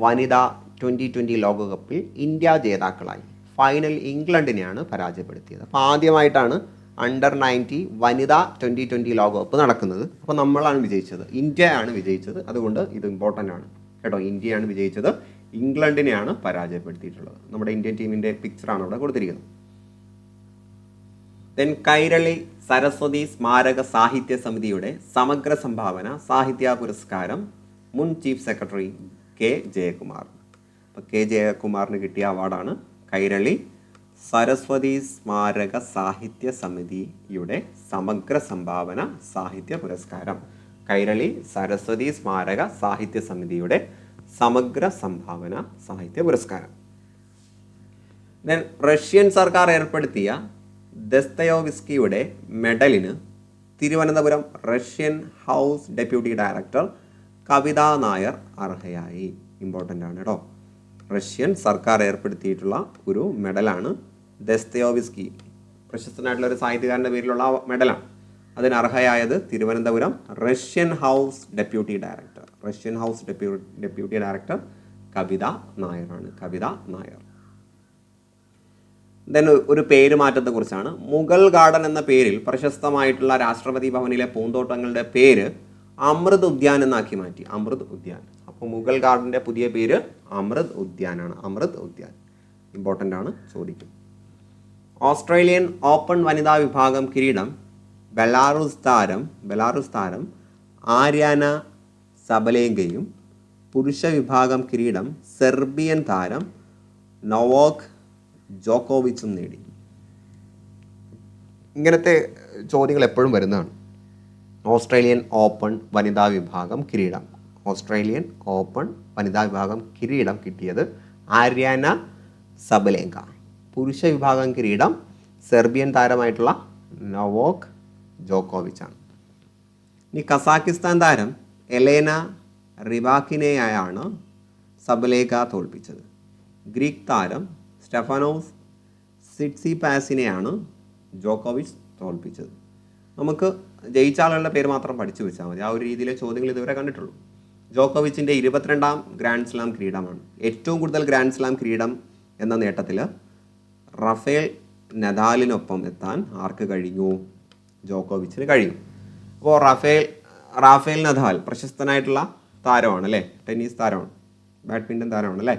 വനിതാ 2020 ലോകകപ്പിൽ ഇന്ത്യ ജേതാക്കളായി. ഫൈനൽ ഇംഗ്ലണ്ടിനെയാണ് പരാജയപ്പെടുത്തിയത്. അപ്പോൾ ആദ്യമായിട്ടാണ് അണ്ടർ 90 വനിതാ 2020 ലോകകപ്പ് നടക്കുന്നത്. അപ്പോൾ നമ്മളാണ് വിജയിച്ചത്, ഇന്ത്യയാണ് വിജയിച്ചത്. അതുകൊണ്ട് ഇത് ഇമ്പോർട്ടൻ്റ് ആണ് കേട്ടോ. ഇന്ത്യയാണ് വിജയിച്ചത്, ഇംഗ്ലണ്ടിനെയാണ് പരാജയപ്പെടുത്തിയിട്ടുള്ളത്. നമ്മുടെ ഇന്ത്യൻ ടീമിൻ്റെ പിക്ചറാണ് അവിടെ കൊടുത്തിരിക്കുന്നത്. ദെൻ കൈരളി സരസ്വതി സ്മാരക സാഹിത്യ സമിതിയുടെ സമഗ്ര സംഭാവന സാഹിത്യ പുരസ്കാരം മുൻ ചീഫ് സെക്രട്ടറി കെ ജയകുമാർ. അപ്പോൾ കെ ജയകുമാറിന് കിട്ടിയ അവാർഡാണ് കൈരളി സരസ്വതി സ്മാരക സാഹിത്യ സമിതിയുടെ സമഗ്ര സംഭാവന സാഹിത്യ പുരസ്കാരം. കൈരളി സരസ്വതി സ്മാരക സാഹിത്യ സമിതിയുടെ സമഗ്ര സംഭാവന സാഹിത്യ പുരസ്കാരം. ദെൻ റഷ്യൻ സർക്കാർ ഏർപ്പെടുത്തിയ ദസ്തയോവ്സ്കിയുടെ മെഡലിന് Thiruvananthapuram Russian house deputy director Kavitha Nair അർഹയായി. Important ആണ് കേട്ടോ. റഷ്യൻ സർക്കാർ ഏർപ്പെടുത്തിയിട്ടുള്ള ഒരു മെഡലാണ് ദസ്തയോവ്സ്കി, പ്രശസ്തനായിട്ടുള്ള ഒരു സാഹിത്യകാരൻ്റെ പേരിലുള്ള മെഡലാണ്. അതിന് അർഹയായത് Thiruvananthapuram Russian house deputy director Kavitha നായരാണ്. കവിതാ നായർ. ദെൻ ഒരു പേരുമാറ്റത്തെക്കുറിച്ചാണ്. മുഗൾ ഗാർഡൻ എന്ന പേരിൽ പ്രശസ്തമായിട്ടുള്ള രാഷ്ട്രപതി ഭവനിലെ പൂന്തോട്ടങ്ങളുടെ പേര് അമൃത് ഉദ്യാൻ എന്നാക്കി മാറ്റി. അമൃത് ഉദ്യാൻ. അപ്പോൾ മുഗൾ ഗാർഡൻ്റെ പുതിയ പേര് അമൃത് ഉദ്യാനാണ്. അമൃത് ഉദ്യാൻ ഇമ്പോർട്ടൻ്റ് ആണ്, ചോദിക്കും. ഓസ്ട്രേലിയൻ ഓപ്പൺ വനിതാ വിഭാഗം കിരീടം ബെലാറുസ് താരം ആര്യാന സബലേങ്കയും പുരുഷ വിഭാഗം കിരീടം സെർബിയൻ താരം നൊവാക് ജോക്കോവിച്ചും നേടി. ഇങ്ങനത്തെ ചോദ്യങ്ങൾ എപ്പോഴും വരുന്നതാണ്. ഓസ്ട്രേലിയൻ ഓപ്പൺ വനിതാ വിഭാഗം കിരീടം കിട്ടിയത് ആര്യാന സബലേങ്ക. പുരുഷ വിഭാഗം കിരീടം സെർബിയൻ താരമായിട്ടുള്ള നൊവാക് ജോക്കോവിച്ചാണ്. ഇനി കസാക്കിസ്ഥാൻ താരം എലേന റിബാക്കിനെയാണ് സബലേങ്ക തോൽപ്പിച്ചത്. ഗ്രീക്ക് താരം സ്റ്റെഫാനോസ് സിറ്റ്സിപാസിനെയാണ് ജോക്കോവിച്ച് തോൽപ്പിച്ചത്. നമുക്ക് ജയിച്ച ആളുകളുടെ പേര് മാത്രം പഠിച്ചു വെച്ചാൽ മതി. ആ ഒരു രീതിയിലെ ചോദ്യങ്ങൾ ഇതുവരെ കണ്ടിട്ടുള്ളൂ. ജോക്കോവിച്ചിൻ്റെ 22ാം ഗ്രാൻഡ് സ്ലാം കിരീടമാണ്. ഏറ്റവും കൂടുതൽ ഗ്രാൻഡ് സ്ലാം കിരീടം എന്ന നേട്ടത്തിൽ റഫേൽ നദാലിനൊപ്പം എത്താൻ ആർക്ക് കഴിഞ്ഞു? ജോക്കോവിച്ചിന് കഴിഞ്ഞു. അപ്പോൾ റാഫേൽ നദാൽ പ്രശസ്തനായിട്ടുള്ള താരമാണ് അല്ലേ, ടെന്നീസ് താരമാണ്, ബാഡ്മിൻ്റൺ താരമാണ് അല്ലേ.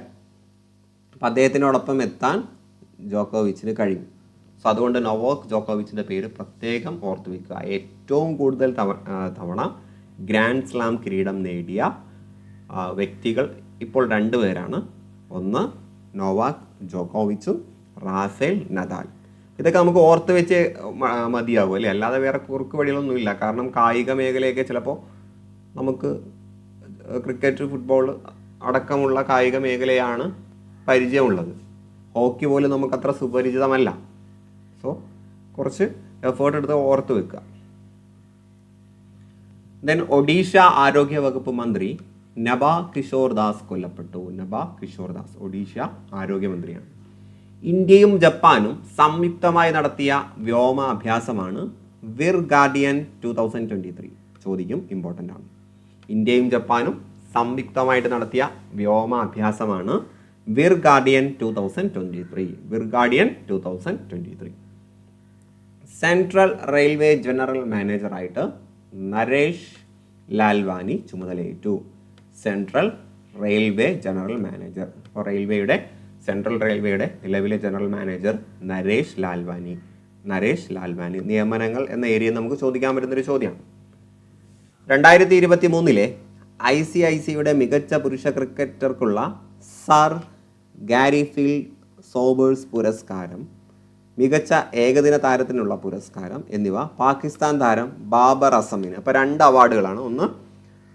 അപ്പം അദ്ദേഹത്തിനോടൊപ്പം എത്താൻ ജോക്കോവിച്ചിന് കഴിഞ്ഞു. സോ അതുകൊണ്ട് നൊവാക് ജോക്കോവിച്ചിൻ്റെ പേര് പ്രത്യേകം ഓർത്തു വയ്ക്കുക. ഏറ്റവും കൂടുതൽ തവണ ഗ്രാൻഡ് സ്ലാം കിരീടം നേടിയ വ്യക്തികൾ ഇപ്പോൾ 2 പേരാണ്. ഒന്ന് നൊവാക് ജോക്കോവിച്ചും റാഫേൽ നദാൽ. ഇതൊക്കെ നമുക്ക് ഓർത്ത് വെച്ച് മതിയാകും അല്ലേ, അല്ലാതെ വേറെ കുറുക്ക് വഴികളൊന്നുമില്ല. കാരണം കായിക മേഖലയൊക്കെ ചിലപ്പോൾ നമുക്ക് ക്രിക്കറ്റ്, ഫുട്ബോൾ അടക്കമുള്ള കായിക മേഖലയാണ് പരിചയമുള്ളത്. ഹോക്കി പോലും നമുക്കത്ര സുപരിചിതമല്ല. സോ കുറച്ച് എഫേർട്ട് എടുത്ത് ഓർത്ത് വെക്കുക. ദെൻ ഒഡീഷ ആരോഗ്യ വകുപ്പ് മന്ത്രി നബ കിഷോർ ദാസ് കൊല്ലപ്പെട്ടു. നബ കിഷോർ ദാസ് ഒഡീഷ ആരോഗ്യമന്ത്രിയാണ്. ഇന്ത്യയും ജപ്പാനും സംയുക്തമായി നടത്തിയ വ്യോമ അഭ്യാസമാണ് വിർ ഗാർഡിയൻ 2023. ചോദിക്കും, ഇമ്പോർട്ടൻ്റ് ആണ്. ഇന്ത്യയും ജപ്പാനും സംയുക്തമായിട്ട് നടത്തിയ വ്യോമ അഭ്യാസമാണ് Veer guardian 2023. Central railway general മാനേജറായിട്ട് നരേഷ് ലാൽവാനി ചുമതലയേറ്റു. Central railway general manager. അപ്പോൾ റെയിൽവേയുടെ സെൻട്രൽ റെയിൽവേയുടെ നിലവിലെ ജനറൽ മാനേജർ നരേഷ് ലാൽവാനി. നിയമനങ്ങൾ എന്ന ഏരിയ നമുക്ക് ചോദിക്കാൻ പറ്റുന്നൊരു ചോദ്യമാണ്. 2023 ICICയുടെ മികച്ച പുരുഷ ക്രിക്കറ്റർക്കുള്ള സർ ഗാരിഫീൽഡ് സോബേഴ്സ് പുരസ്കാരം, മികച്ച ഏകദിന താരത്തിനുള്ള പുരസ്കാരം എന്നിവ പാകിസ്ഥാൻ താരം ബാബർ അസമിന്. അപ്പോൾ 2 അവാർഡുകളാണ്. ഒന്ന്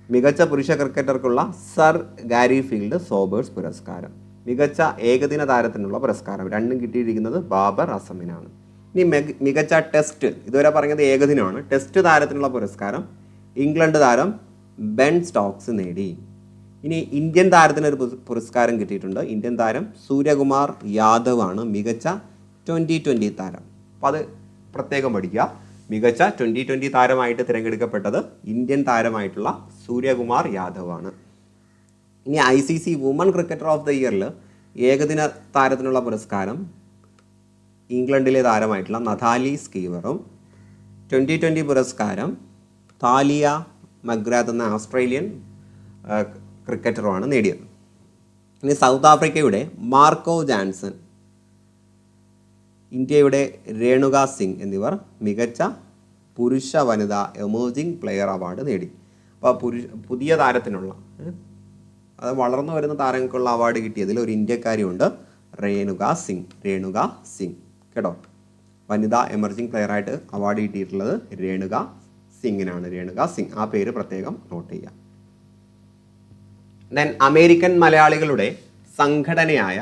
മികച്ച പുരുഷ ക്രിക്കറ്റർക്കുള്ള സർ ഗാരിഫീൽഡ് സോബേഴ്സ് പുരസ്കാരം, മികച്ച ഏകദിന താരത്തിനുള്ള പുരസ്കാരം, രണ്ടും കിട്ടിയിരിക്കുന്നത് ബാബർ അസമിനാണ്. ഇനി മികച്ച ടെസ്റ്റ്, ഇതുവരെ പറഞ്ഞത് ഏകദിനമാണ്. ടെസ്റ്റ് താരത്തിനുള്ള പുരസ്കാരം ഇംഗ്ലണ്ട് താരം ബെൻ സ്റ്റോക്സ് നേടി. ഇനി ഇന്ത്യൻ താരത്തിന് ഒരു പുരസ്കാരം കിട്ടിയിട്ടുണ്ട്. ഇന്ത്യൻ താരം സൂര്യകുമാർ യാദവ് ആണ് മികച്ച 2020 താരം. അപ്പോൾ അത് പ്രത്യേകം പഠിക്കുക. മികച്ച 2020 താരമായിട്ട് തിരഞ്ഞെടുക്കപ്പെട്ടത് ഇന്ത്യൻ താരമായിട്ടുള്ള സൂര്യകുമാർ യാദവ് ആണ്. ഇനി ICC woman cricketer of the ഇയറിൽ ഏകദിന താരത്തിനുള്ള പുരസ്കാരം ഇംഗ്ലണ്ടിലെ താരമായിട്ടുള്ള നഥാലി സ്കീവറും, 2020 പുരസ്കാരം താലിയ മഗ്രാത്ത് എന്ന ഓസ്ട്രേലിയൻ ക്രിക്കറ്ററുമാണ് നേടിയത്. ഇനി സൗത്ത് ആഫ്രിക്കയുടെ മാർക്കോ ജാൻസൺ, ഇന്ത്യയുടെ രേണുക സിംഗ് എന്നിവർ മികച്ച പുരുഷ വനിതാ എമേർജിംഗ് പ്ലെയർ അവാർഡ് നേടി. അപ്പോൾ പുതിയ താരത്തിനുള്ള, അത് വളർന്നു വരുന്ന താരങ്ങൾക്കുള്ള അവാർഡ് കിട്ടിയതിൽ ഒരു ഇന്ത്യക്കാരിയുണ്ട്, രേണുക സിംഗ് കേട്ടോ. വനിതാ എമർജിംഗ് പ്ലെയറായിട്ട് അവാർഡ് കിട്ടിയിട്ടുള്ളത് രേണുക സിംഗിനാണ്. ആ പേര് പ്രത്യേകം നോട്ട് ചെയ്യുക. ദെൻ അമേരിക്കൻ മലയാളികളുടെ സംഘടനയായ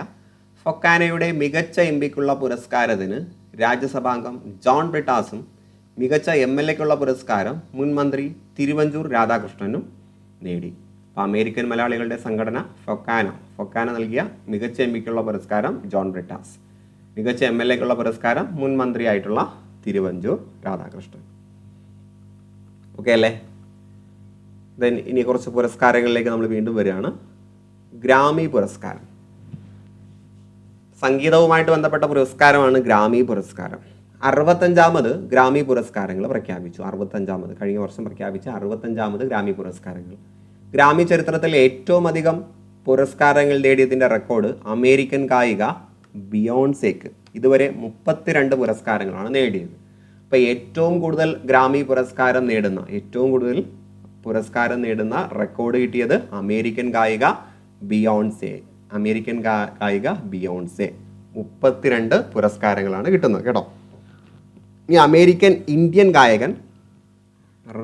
ഫൊക്കാനയുടെ മികച്ച MPക്കുള്ള പുരസ്കാരത്തിന് രാജ്യസഭാംഗം ജോൺ ബ്രിട്ടാസും മികച്ച MLAക്കുള്ള പുരസ്കാരം മുൻ മന്ത്രി തിരുവഞ്ചൂർ രാധാകൃഷ്ണനും നേടി. അപ്പോൾ അമേരിക്കൻ മലയാളികളുടെ സംഘടന ഫൊക്കാന നൽകിയ മികച്ച MPക്കുള്ള പുരസ്കാരം ജോൺ ബ്രിട്ടാസ്, മികച്ച MLAക്കുള്ള പുരസ്കാരം മുൻ മന്ത്രിയായിട്ടുള്ള തിരുവഞ്ചൂർ രാധാകൃഷ്ണൻ. ഓക്കെ അല്ലേ? ദെൻ ഇനി കുറച്ച് പുരസ്കാരങ്ങളിലേക്ക് നമ്മൾ വീണ്ടും വരികയാണ്. ഗ്രാമി പുരസ്കാരം, സംഗീതവുമായിട്ട് ബന്ധപ്പെട്ട പുരസ്കാരമാണ് ഗ്രാമി പുരസ്കാരം. 65ാമത് ഗ്രാമി പുരസ്കാരങ്ങൾ പ്രഖ്യാപിച്ചു. കഴിഞ്ഞ വർഷം പ്രഖ്യാപിച്ച 65ാമത് ഗ്രാമി പുരസ്കാരങ്ങൾ. ഗ്രാമി ചരിത്രത്തിൽ ഏറ്റവും അധികം പുരസ്കാരങ്ങൾ നേടിയതിൻ്റെ റെക്കോർഡ് അമേരിക്കൻ ഗായിക ബിയോൺസേക്ക്. ഇതുവരെ 32 പുരസ്കാരങ്ങളാണ് നേടിയത്. അപ്പോൾ ഏറ്റവും കൂടുതൽ ഗ്രാമി പുരസ്കാരം നേടുന്ന റെക്കോർഡ് കിട്ടിയത് അമേരിക്കൻ ഗായിക ബിയോൺസെ. 32 പുരസ്കാരങ്ങളാണ് കിട്ടുന്നത് കേട്ടോ. ഈ അമേരിക്കൻ ഇന്ത്യൻ ഗായകൻ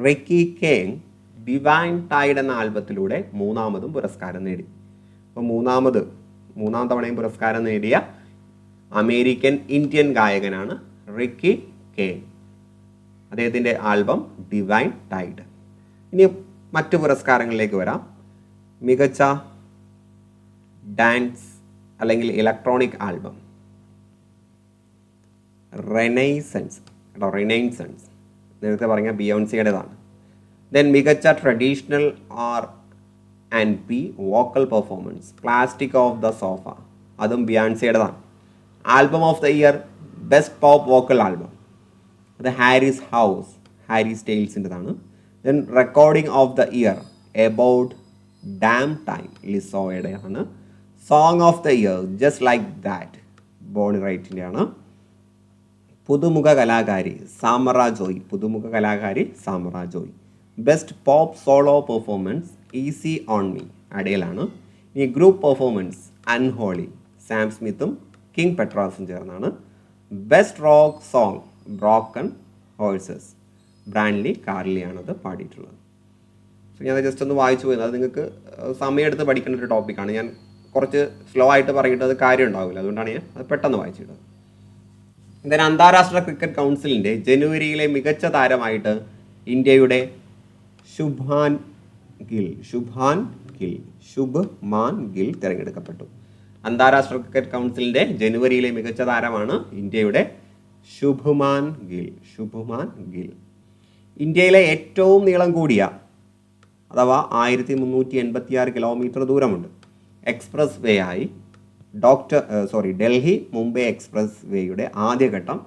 റിക്കി കേങ് ഡിവൈൻ ടൈഡ് എന്ന ആൽബത്തിലൂടെ 3ാമതും പുരസ്കാരം നേടി. അപ്പോൾ മൂന്നാം തവണയും പുരസ്കാരം നേടിയ അമേരിക്കൻ ഇന്ത്യൻ ഗായകനാണ് റിക്കി കേങ്. അദ്ദേഹത്തിൻ്റെ ആൽബം ഡിവൈൻ ടൈഡ്. ഇനി മറ്റു പുരസ്കാരങ്ങളിലേക്ക് വരാം. മികച്ച ഡാൻസ് അല്ലെങ്കിൽ ഇലക്ട്രോണിക് ആൽബം റെനൈസൻസ്, നേരത്തെ പറഞ്ഞ ബിയോൺസിയുടേതാണ്. ദെൻ മികച്ച traditional R&B vocal performance plastic off the sofa, അതും ബിയോൺസിയുടേതാണ്. Album of the year best pop vocal album, അത് ഹാരി സ്റ്റൈൽസിൻ്റെതാണ്. Then recording of the year about damn time ലിസോയുടെയാണ്. Song of the year just like that Bonnie റൈറ്റിൻ്റെയാണ്. പുതുമുഖ കലാകാരി Samara Joy. Best pop solo performance easy on me അഡേലാണ്. ഈ ഗ്രൂപ്പ് പെർഫോമൻസ് അൺഹോളി സാം സ്മിത്തും കിങ് പെട്രാസും ചേർന്നാണ്. Best rock song broken horses Brandi കാർലിയാണത് പാടിയിട്ടുള്ളത്. സോ ഞാൻ ജസ്റ്റ് ഒന്ന് വായിച്ചു പോയത്, അത് നിങ്ങൾക്ക് സമയമെടുത്ത് പഠിക്കേണ്ട ഒരു ടോപ്പിക്കാണ്. ഞാൻ കുറച്ച് സ്ലോ ആയിട്ട് പറഞ്ഞിട്ട് അത് കാര്യം ഉണ്ടാവില്ല, അതുകൊണ്ടാണ് ഞാൻ അത് പെട്ടെന്ന് വായിച്ചിട്ടത്. then അന്താരാഷ്ട്ര ക്രിക്കറ്റ് കൗൺസിലിൻ്റെ ജനുവരിയിലെ മികച്ച താരമായിട്ട് ഇന്ത്യയുടെ ശുഭ്മാൻ ഗിൽ തിരഞ്ഞെടുക്കപ്പെട്ടു. അന്താരാഷ്ട്ര ക്രിക്കറ്റ് കൗൺസിലിൻ്റെ ജനുവരിയിലെ മികച്ച താരമാണ് ഇന്ത്യയുടെ ശുഭ്മാൻ ഗിൽ. ഇന്ത്യയിലെ ഏറ്റവും നീളം കൂടിയ അഥവാ 1386 കിലോമീറ്റർ ദൂരമുണ്ട് എക്സ്പ്രസ് വേ ആയി ഡൽഹി മുംബൈ എക്സ്പ്രസ് വേയുടെ ആദ്യഘട്ടം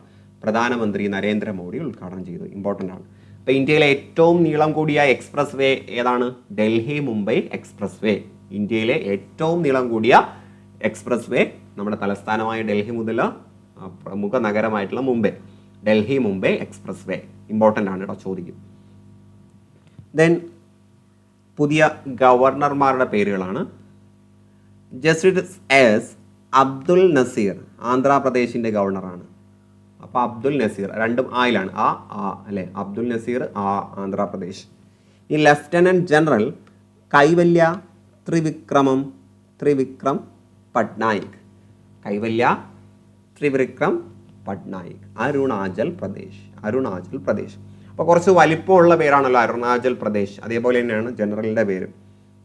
പ്രധാനമന്ത്രി നരേന്ദ്രമോദി ഉദ്ഘാടനം ചെയ്തു. ഇമ്പോർട്ടൻ്റ് ആണ്. അപ്പോൾ ഇന്ത്യയിലെ ഏറ്റവും നീളം കൂടിയ എക്സ്പ്രസ് വേ ഏതാണ്? ഡൽഹി മുംബൈ എക്സ്പ്രസ് വേ. ഇന്ത്യയിലെ ഏറ്റവും നീളം കൂടിയ എക്സ്പ്രസ് വേ നമ്മുടെ തലസ്ഥാനമായ ഡൽഹി മുതൽ പ്രമുഖ നഗരമായിട്ടുള്ള Mumbai, Delhi Mumbai expressway important ആണ് കേട്ടോ, ചോദിക്കും. ദെൻ പുതിയ ഗവർണർമാരുടെ പേരുകളാണ്. ജസ്റ്റിസ് എസ് അബ്ദുൽ നസീർ ആന്ധ്രാപ്രദേശിൻ്റെ ഗവർണറാണ്. അപ്പോൾ അബ്ദുൽ നസീർ രണ്ടും ആയിലാണ്, ആ അല്ലേ, അബ്ദുൽ നസീർ ആന്ധ്രാപ്രദേശ്. ഈ ലഫ്റ്റനന്റ് ജനറൽ കൈവല്യ ത്രിവിക്രം പട്നായിക്, കൈവല്യ ത്രിവിക്രം പട്നായിക്, അരുണാചൽ പ്രദേശ്. അപ്പോൾ കുറച്ച് വലിപ്പമുള്ള പേരാണല്ലോ അരുണാചൽ പ്രദേശ്. അതേപോലെ തന്നെയാണ് ജനറലിൻ്റെ പേരും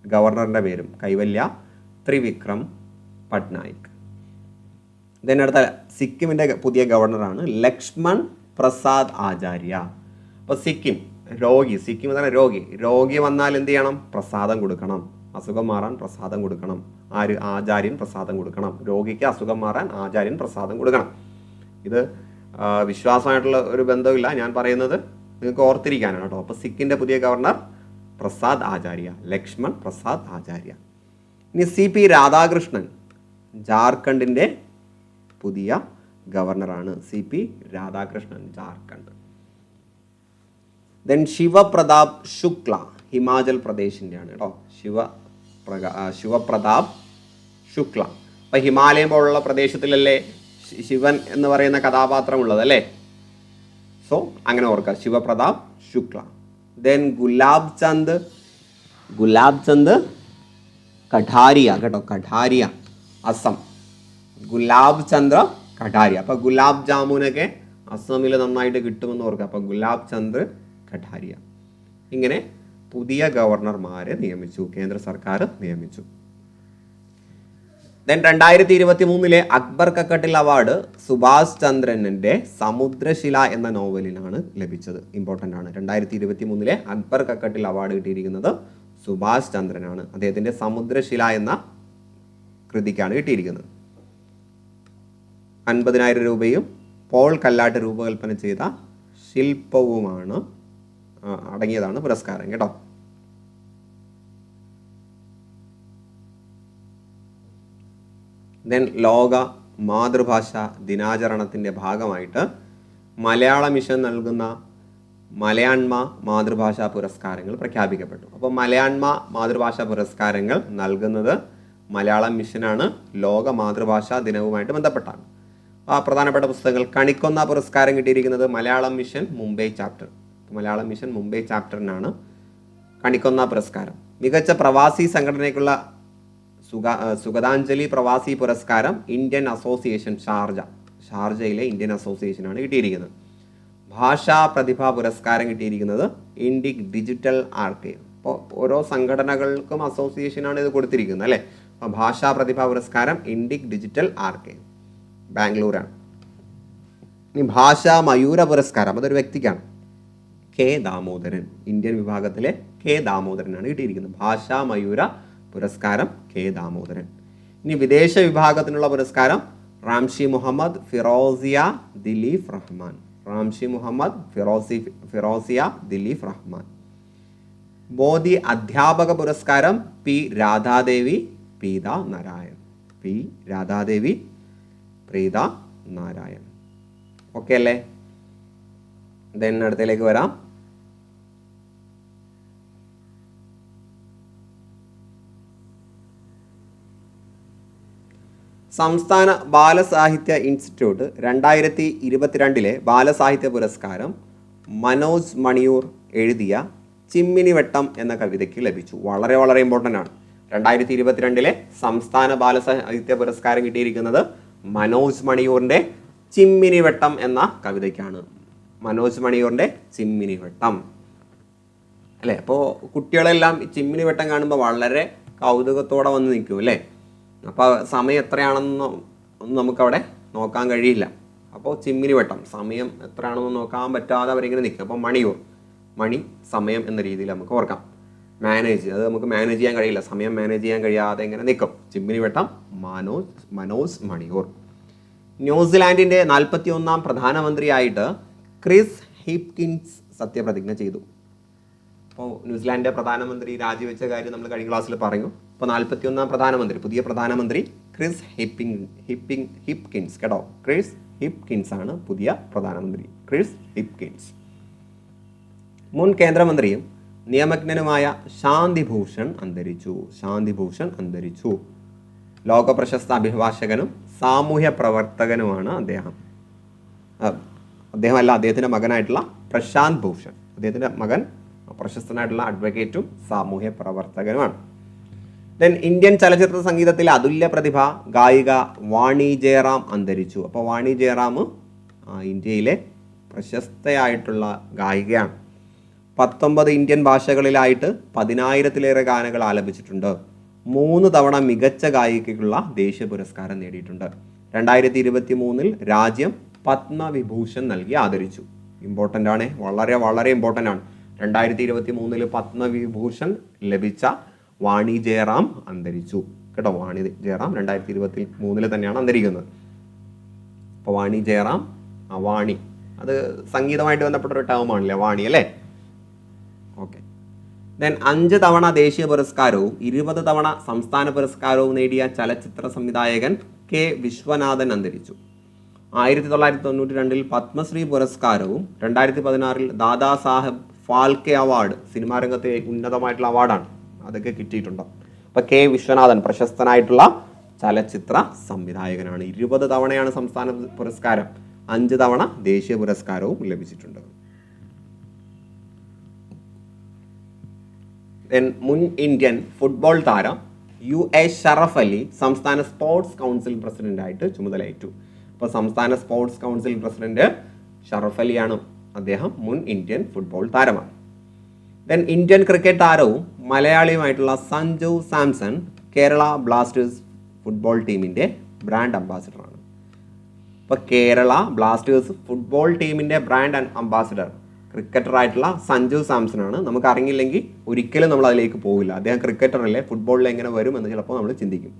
ഗവർണറിൻ്റെ പേരും, കൈവല്യ ത്രിവിക്രം പട്നായിക്. ദെൻ അടുത്ത സിക്കിമിൻ്റെ പുതിയ ഗവർണറാണ് ലക്ഷ്മൺ പ്രസാദ് ആചാര്യ. അപ്പോൾ സിക്കിം എന്ന് പറഞ്ഞാൽ രോഗി വന്നാൽ എന്ത് ചെയ്യണം? പ്രസാദം കൊടുക്കണം. അസുഖം മാറാൻ പ്രസാദം കൊടുക്കണം. ആചാര്യൻ പ്രസാദം കൊടുക്കണം. രോഗിക്ക് അസുഖം മാറാൻ ആചാര്യൻ പ്രസാദം കൊടുക്കണം. ഇത് വിശ്വാസമായിട്ടുള്ള ഒരു ബന്ധമില്ല, ഞാൻ പറയുന്നത് നിങ്ങൾക്ക് ഓർത്തിരിക്കാനാണ് കേട്ടോ. അപ്പോൾ സിക്കിൻ്റെ പുതിയ ഗവർണർ പ്രസാദ് ആചാര്യ, ലക്ഷ്മൺ പ്രസാദ് ആചാര്യ. ഇനി CP രാധാകൃഷ്ണൻ ജാർഖണ്ഡിൻ്റെ പുതിയ ഗവർണറാണ്. CP രാധാകൃഷ്ണൻ, ജാർഖണ്ഡ്. ദെൻ ശിവപ്രതാപ് ശുക്ല ഹിമാചൽ പ്രദേശിൻ്റെയാണ് കേട്ടോ, ശിവപ്രതാപ് ശുക്ല. അപ്പം ഹിമാലയം പോലുള്ള പ്രദേശത്തിലല്ലേ ശിവൻ എന്ന് പറയുന്ന കഥാപാത്രം അല്ലേ? സോ അങ്ങനെ ഓർക്കുക, ശിവപ്രതാപ് ശുക്ല. ദെൻ ഗുലാബ് ചന്ദ് കഠാരിയ കേട്ടോ, കഠാരിയ അസം, ഗുലാബ് ചന്ദ്ര കഠാരിയ. അപ്പോൾ ഗുലാബ് ജാമുനൊക്കെ അസമിൽ നന്നായിട്ട് കിട്ടുമെന്ന് ഓർക്കുക. അപ്പോൾ ഗുലാബ് ചന്ദ്ര കഠാരിയ. ഇങ്ങനെ പുതിയ ഗവർണർമാരെ നിയമിച്ചു, കേന്ദ്ര സർക്കാർ നിയമിച്ചു. ദെൻ 2023 അക്ബർ കക്കട്ടിൽ അവാർഡ് സുഭാഷ് ചന്ദ്രന്റെ സമുദ്രശില എന്ന നോവലിനാണ് ലഭിച്ചത്. ഇമ്പോർട്ടൻ്റ് ആണ്. 2023 അക്ബർ കക്കട്ടിൽ അവാർഡ് കിട്ടിയിരിക്കുന്നത് സുഭാഷ് ചന്ദ്രനാണ്. അദ്ദേഹത്തിന്റെ സമുദ്രശില എന്ന കൃതിക്കാണ് കിട്ടിയിരിക്കുന്നത്. 50,000 രൂപയും പോൾ കല്ലാട്ട് രൂപകൽപ്പന ചെയ്ത ശില്പവുമാണ് അടങ്ങിയതാണ് പുരസ്കാരം കേട്ടോ. ദെൻ ലോക മാതൃഭാഷ ദിനാചരണത്തിൻ്റെ ഭാഗമായിട്ട് മലയാള മിഷൻ നൽകുന്ന മലയാണ്മ മാതൃഭാഷാ പുരസ്കാരങ്ങൾ പ്രഖ്യാപിക്കപ്പെട്ടു. അപ്പോൾ മലയാണ്മ മാതൃഭാഷാ പുരസ്കാരങ്ങൾ നൽകുന്നത് മലയാളം മിഷനാണ്. ലോക മാതൃഭാഷാ ദിനവുമായിട്ട് ബന്ധപ്പെട്ടാണ്. ആ പ്രധാനപ്പെട്ട പുസ്തകങ്ങൾ, കണിക്കൊന്ന പുരസ്കാരം കിട്ടിയിരിക്കുന്നത് മലയാളം മിഷൻ മുംബൈ ചാപ്റ്ററിനാണ് കണിക്കൊന്ന പുരസ്കാരം. മികച്ച പ്രവാസി സംഘടനയ്ക്കുള്ള സുഗതാഞ്ജലി പ്രവാസി പുരസ്കാരം ഇന്ത്യൻ അസോസിയേഷൻ ഷാർജയിലെ ഇന്ത്യൻ അസോസിയേഷനാണ് കിട്ടിയിരിക്കുന്നത്. ഭാഷാ പ്രതിഭാ പുരസ്കാരം കിട്ടിയിരിക്കുന്നത് ഇൻഡിക് ഡിജിറ്റൽ ആർക്കൈവ്. അപ്പോൾ ഓരോ സംഘടനകൾക്കും അസോസിയേഷനാണ് ഇത് കൊടുത്തിരിക്കുന്നത് അല്ലേ. അപ്പോൾ ഭാഷാ പ്രതിഭാ പുരസ്കാരം ഇൻഡിക് ഡിജിറ്റൽ ആർക്കൈവ്, ബാംഗ്ലൂരാണ്. ഇനി ഭാഷാ മയൂര പുരസ്കാരം അതൊരു വ്യക്തിക്കാണ്, കെ ദാമോദരൻ. ഇന്ത്യൻ വിഭാഗത്തിലെ കെ ദാമോദരനാണ് കിട്ടിയിരിക്കുന്നത്. ഭാഷാ മയൂര പുരസ്കാരം കെ ദാമോദരൻ. ഇനി വിദേശ വിഭാഗത്തിനുള്ള പുരസ്കാരം റാംഷി മുഹമ്മദ് ഫിറോസിയ ദിലീഫ് റഹ്മാൻ. ബോധി അധ്യാപക പുരസ്കാരം പി രാധാദേവി പ്രീത നാരായൺ. ഓക്കെ അല്ലേ? ദെൻ അടുത്തതിലേക്ക് വരാം. സംസ്ഥാന ബാലസാഹിത്യ ഇൻസ്റ്റിറ്റ്യൂട്ട് 2022 ബാലസാഹിത്യ പുരസ്കാരം മനോജ് മണിയൂർ എഴുതിയ ചിമ്മിനിവട്ടം എന്ന കവിതയ്ക്ക് ലഭിച്ചു. വളരെ വളരെ ഇമ്പോർട്ടൻ്റ് ആണ്. 2022 സംസ്ഥാന ബാലസാഹിത്യ പുരസ്കാരം കിട്ടിയിരിക്കുന്നത് മനോജ് മണിയൂറിൻ്റെ ചിമ്മിനിവട്ടം എന്ന കവിതയ്ക്കാണ്. മനോജ് മണിയൂറിൻ്റെ ചിമ്മിനിവട്ടം അല്ലേ. അപ്പോൾ കുട്ടികളെല്ലാം ചിമ്മിനിവട്ടം കാണുമ്പോൾ വളരെ കൗതുകത്തോടെ വന്ന് നിൽക്കും അല്ലേ. അപ്പോൾ സമയം എത്രയാണെന്ന് നമുക്കവിടെ നോക്കാൻ കഴിയില്ല. അപ്പോൾ ചിമ്മിനിവട്ടം സമയം എത്രയാണെന്ന് നോക്കാൻ പറ്റാതെ അവരിങ്ങനെ നിൽക്കും. അപ്പോൾ മണി സമയം എന്ന രീതിയിൽ നമുക്ക് ഓർക്കാം. അത് നമുക്ക് മാനേജ് ചെയ്യാൻ കഴിയില്ല, സമയം മാനേജ് ചെയ്യാൻ കഴിയാതെ ഇങ്ങനെ നിൽക്കും. ചിമ്മിനിവട്ടം മനോജ് മണിയൂർ. ന്യൂസിലാൻഡിൻ്റെ 41ാം പ്രധാനമന്ത്രിയായിട്ട് ക്രിസ് ഹിപ്കിൻസ് സത്യപ്രതിജ്ഞ ചെയ്തു. അപ്പോൾ ന്യൂസിലാൻഡിൻ്റെ പ്രധാനമന്ത്രി രാജിവെച്ച കാര്യം നമ്മൾ കഴിഞ്ഞ ക്ലാസ്സിൽ പറഞ്ഞു. അപ്പോൾ 41ാം പ്രധാനമന്ത്രി, പുതിയ പ്രധാനമന്ത്രി ക്രിസ് ഹിപ്കിൻസ് കേട്ടോ. ക്രിസ് ഹിപ്കിൻസ് ആണ് പുതിയ പ്രധാനമന്ത്രി, ക്രിസ് ഹിപ്കിൻസ്. മുൻ കേന്ദ്രമന്ത്രിയും നിയമജ്ഞനുമായ ശാന്തിഭൂഷൺ അന്തരിച്ചു. ലോക പ്രശസ്ത അഭിഭാഷകനും സാമൂഹ്യ പ്രവർത്തകനുമാണ് അദ്ദേഹം. അദ്ദേഹത്തിൻ്റെ മകനായിട്ടുള്ള പ്രശാന്ത് ഭൂഷൺ, അദ്ദേഹത്തിൻ്റെ മകൻ പ്രശസ്തനായിട്ടുള്ള അഡ്വക്കേറ്റും സാമൂഹ്യ പ്രവർത്തകനുമാണ്. ദെൻ ഇന്ത്യൻ ചലച്ചിത്ര സംഗീതത്തിലെ അതുല്യ പ്രതിഭ ഗായിക വാണി ജയറാം അന്തരിച്ചു. അപ്പോൾ വാണി ജയറാം ഇന്ത്യയിലെ പ്രശസ്തയായിട്ടുള്ള ഗായികയാണ്. 19 ഇന്ത്യൻ ഭാഷകളിലായിട്ട് 10,000-ലേറെ ഗാനങ്ങൾ ആലപിച്ചിട്ടുണ്ട്. 3 തവണ മികച്ച ഗായികയ്ക്കുള്ള ദേശീയ പുരസ്കാരം നേടിയിട്ടുണ്ട്. 2023 രാജ്യം പത്മവിഭൂഷൺ നൽകി ആദരിച്ചു. ഇമ്പോർട്ടൻ്റ് ആണ്, വളരെ ഇമ്പോർട്ടൻ്റ് ആണ്. 2023 പത്മവിഭൂഷൺ ലഭിച്ച വാണി ജയറാം അന്തരിച്ചു കേട്ടോ. വാണി ജയറാം 2023 തന്നെയാണ് അന്തരിക്കുന്നത്. അപ്പോൾ വാണി ജയറാം, വാണി അത് സംഗീതമായിട്ട് ബന്ധപ്പെട്ട ഒരു ടേമാണല്ലേ വാണി അല്ലേ. ഓക്കെ. ദെൻ 5 തവണ ദേശീയ പുരസ്കാരവും 20 തവണ സംസ്ഥാന പുരസ്കാരവും നേടിയ ചലച്ചിത്ര സംവിധായകൻ കെ വിശ്വനാഥൻ അന്തരിച്ചു. 1992 പത്മശ്രീ പുരസ്കാരവും 2016 ദാദാ സാഹബ് ഫാൽക്കെ അവാർഡ്, സിനിമാ രംഗത്തെ ഉന്നതമായിട്ടുള്ള അവാർഡാണ്, അതൊക്കെ കിട്ടിയിട്ടുണ്ട്. അപ്പോൾ കെ വിശ്വനാഥൻ പ്രശസ്തനായിട്ടുള്ള ചലച്ചിത്ര സംവിധായകനാണ്. 20 തവണയാണ് സംസ്ഥാന പുരസ്കാരം, 5 തവണ ദേശീയ പുരസ്കാരവും ലഭിച്ചിട്ടുണ്ട്. മുൻ ഇന്ത്യൻ ഫുട്ബോൾ താരം UA ഷറഫ് അലി സംസ്ഥാന സ്പോർട്സ് കൗൺസിൽ പ്രസിഡന്റായിട്ട് ചുമതലയേറ്റു. അപ്പോൾ സംസ്ഥാന സ്പോർട്സ് കൗൺസിൽ പ്രസിഡന്റ് ഷറഫ് അലിയാണ്. അദ്ദേഹം മുൻ ഇന്ത്യൻ ഫുട്ബോൾ താരമാണ്. ദെൻ ഇന്ത്യൻ ക്രിക്കറ്റ് താരവും മലയാളിയുമായിട്ടുള്ള സഞ്ജു സാംസൺ കേരള ബ്ലാസ്റ്റേഴ്സ് ഫുട്ബോൾ ടീമിൻ്റെ ബ്രാൻഡ് അംബാസിഡറാണ്. ഇപ്പോൾ കേരള ബ്ലാസ്റ്റേഴ്സ് ഫുട്ബോൾ ടീമിൻ്റെ ബ്രാൻഡ് അംബാസിഡർ ക്രിക്കറ്ററായിട്ടുള്ള സഞ്ജു സാംസൺ ആണ്. നമുക്ക് അറിയില്ലെങ്കിൽ ഒരിക്കലും നമ്മൾ അതിലേക്ക് പോകില്ല. അദ്ദേഹം ക്രിക്കറ്ററല്ലേ, ഫുട്ബോളിൽ എങ്ങനെ വരും എന്ന് ചിലപ്പോൾ നമ്മൾ ചിന്തിക്കും.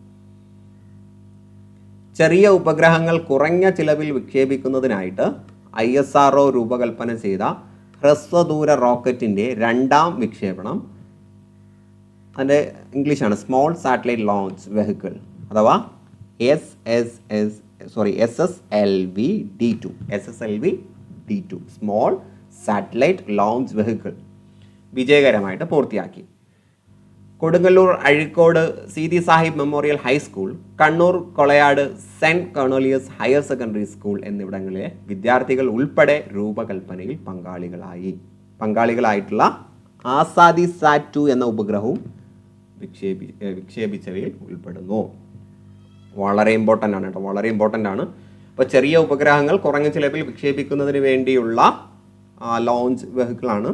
ചെറിയ ഉപഗ്രഹങ്ങൾ കുറഞ്ഞ ചിലവിൽ വിക്ഷേപിക്കുന്നതിനായിട്ട് ISRO രൂപകൽപ്പന ചെയ്ത ഹ്രസ്വദൂര റോക്കറ്റിൻ്റെ 2ാം വിക്ഷേപണം, അതിൻ്റെ ഇംഗ്ലീഷാണ് സ്മോൾ സാറ്റലൈറ്റ് ലോഞ്ച് വെഹിക്കിൾ അഥവാ SSLV-D2 small satellite launch vehicle വിജയകരമായിട്ട് പൂർത്തിയാക്കി. Kodungallur Azhikode Seethi Sahib memorial high school, Kannur Kolayad saint Cornelius higher secondary school എന്നിവിടങ്ങളിലെ വിദ്യാർത്ഥികൾ ഉൾപ്പെടെ രൂപകൽപ്പനയിൽ പങ്കാളികളായിട്ടുള്ള ആസാദി സാറ്റ് 2 എന്ന ഉപഗ്രഹവും വിക്ഷേപിച്ചവയിൽ ഉൾപ്പെടുന്നു. വളരെ ഇമ്പോർട്ടൻ്റ് ആണ് കേട്ടോ, വളരെ ഇമ്പോർട്ടൻ്റ് ആണ്. അപ്പോൾ ചെറിയ ഉപഗ്രഹങ്ങൾ കുറഞ്ഞ ചിലവിൽ വിക്ഷേപിക്കുന്നതിന് വേണ്ടിയുള്ള ലോഞ്ച് വെഹിക്കിളാണ്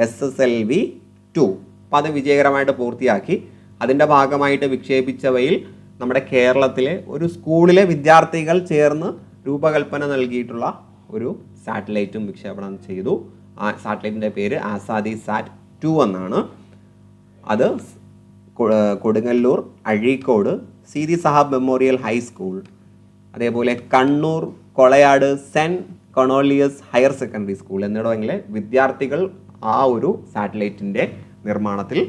SSLV-2. അപ്പോൾ അത് വിജയകരമായിട്ട് പൂർത്തിയാക്കി. അതിൻ്റെ ഭാഗമായിട്ട് വിക്ഷേപിച്ചവയിൽ നമ്മുടെ കേരളത്തിലെ ഒരു സ്കൂളിലെ വിദ്യാർത്ഥികൾ ചേർന്ന് രൂപകൽപ്പന നൽകിയിട്ടുള്ള ഒരു സാറ്റലൈറ്റും വിക്ഷേപണം ചെയ്തു. ആ സാറ്റലൈറ്റിൻ്റെ പേര് ആസാദി സാറ്റ് 2 എന്നാണ്. അത് കൊടുങ്ങല്ലൂർ അഴീക്കോട് സീതി സാഹിബ് മെമ്മോറിയൽ ഹൈസ്കൂൾ, അതേപോലെ Kannur Kolayad saint Cornelius higher secondary school എന്നിവിടങ്ങളിലെ വിദ്യാർത്ഥികൾ ആ ഒരു സാറ്റലൈറ്റിൻ്റെ നിർമ്മാണത്തിൽ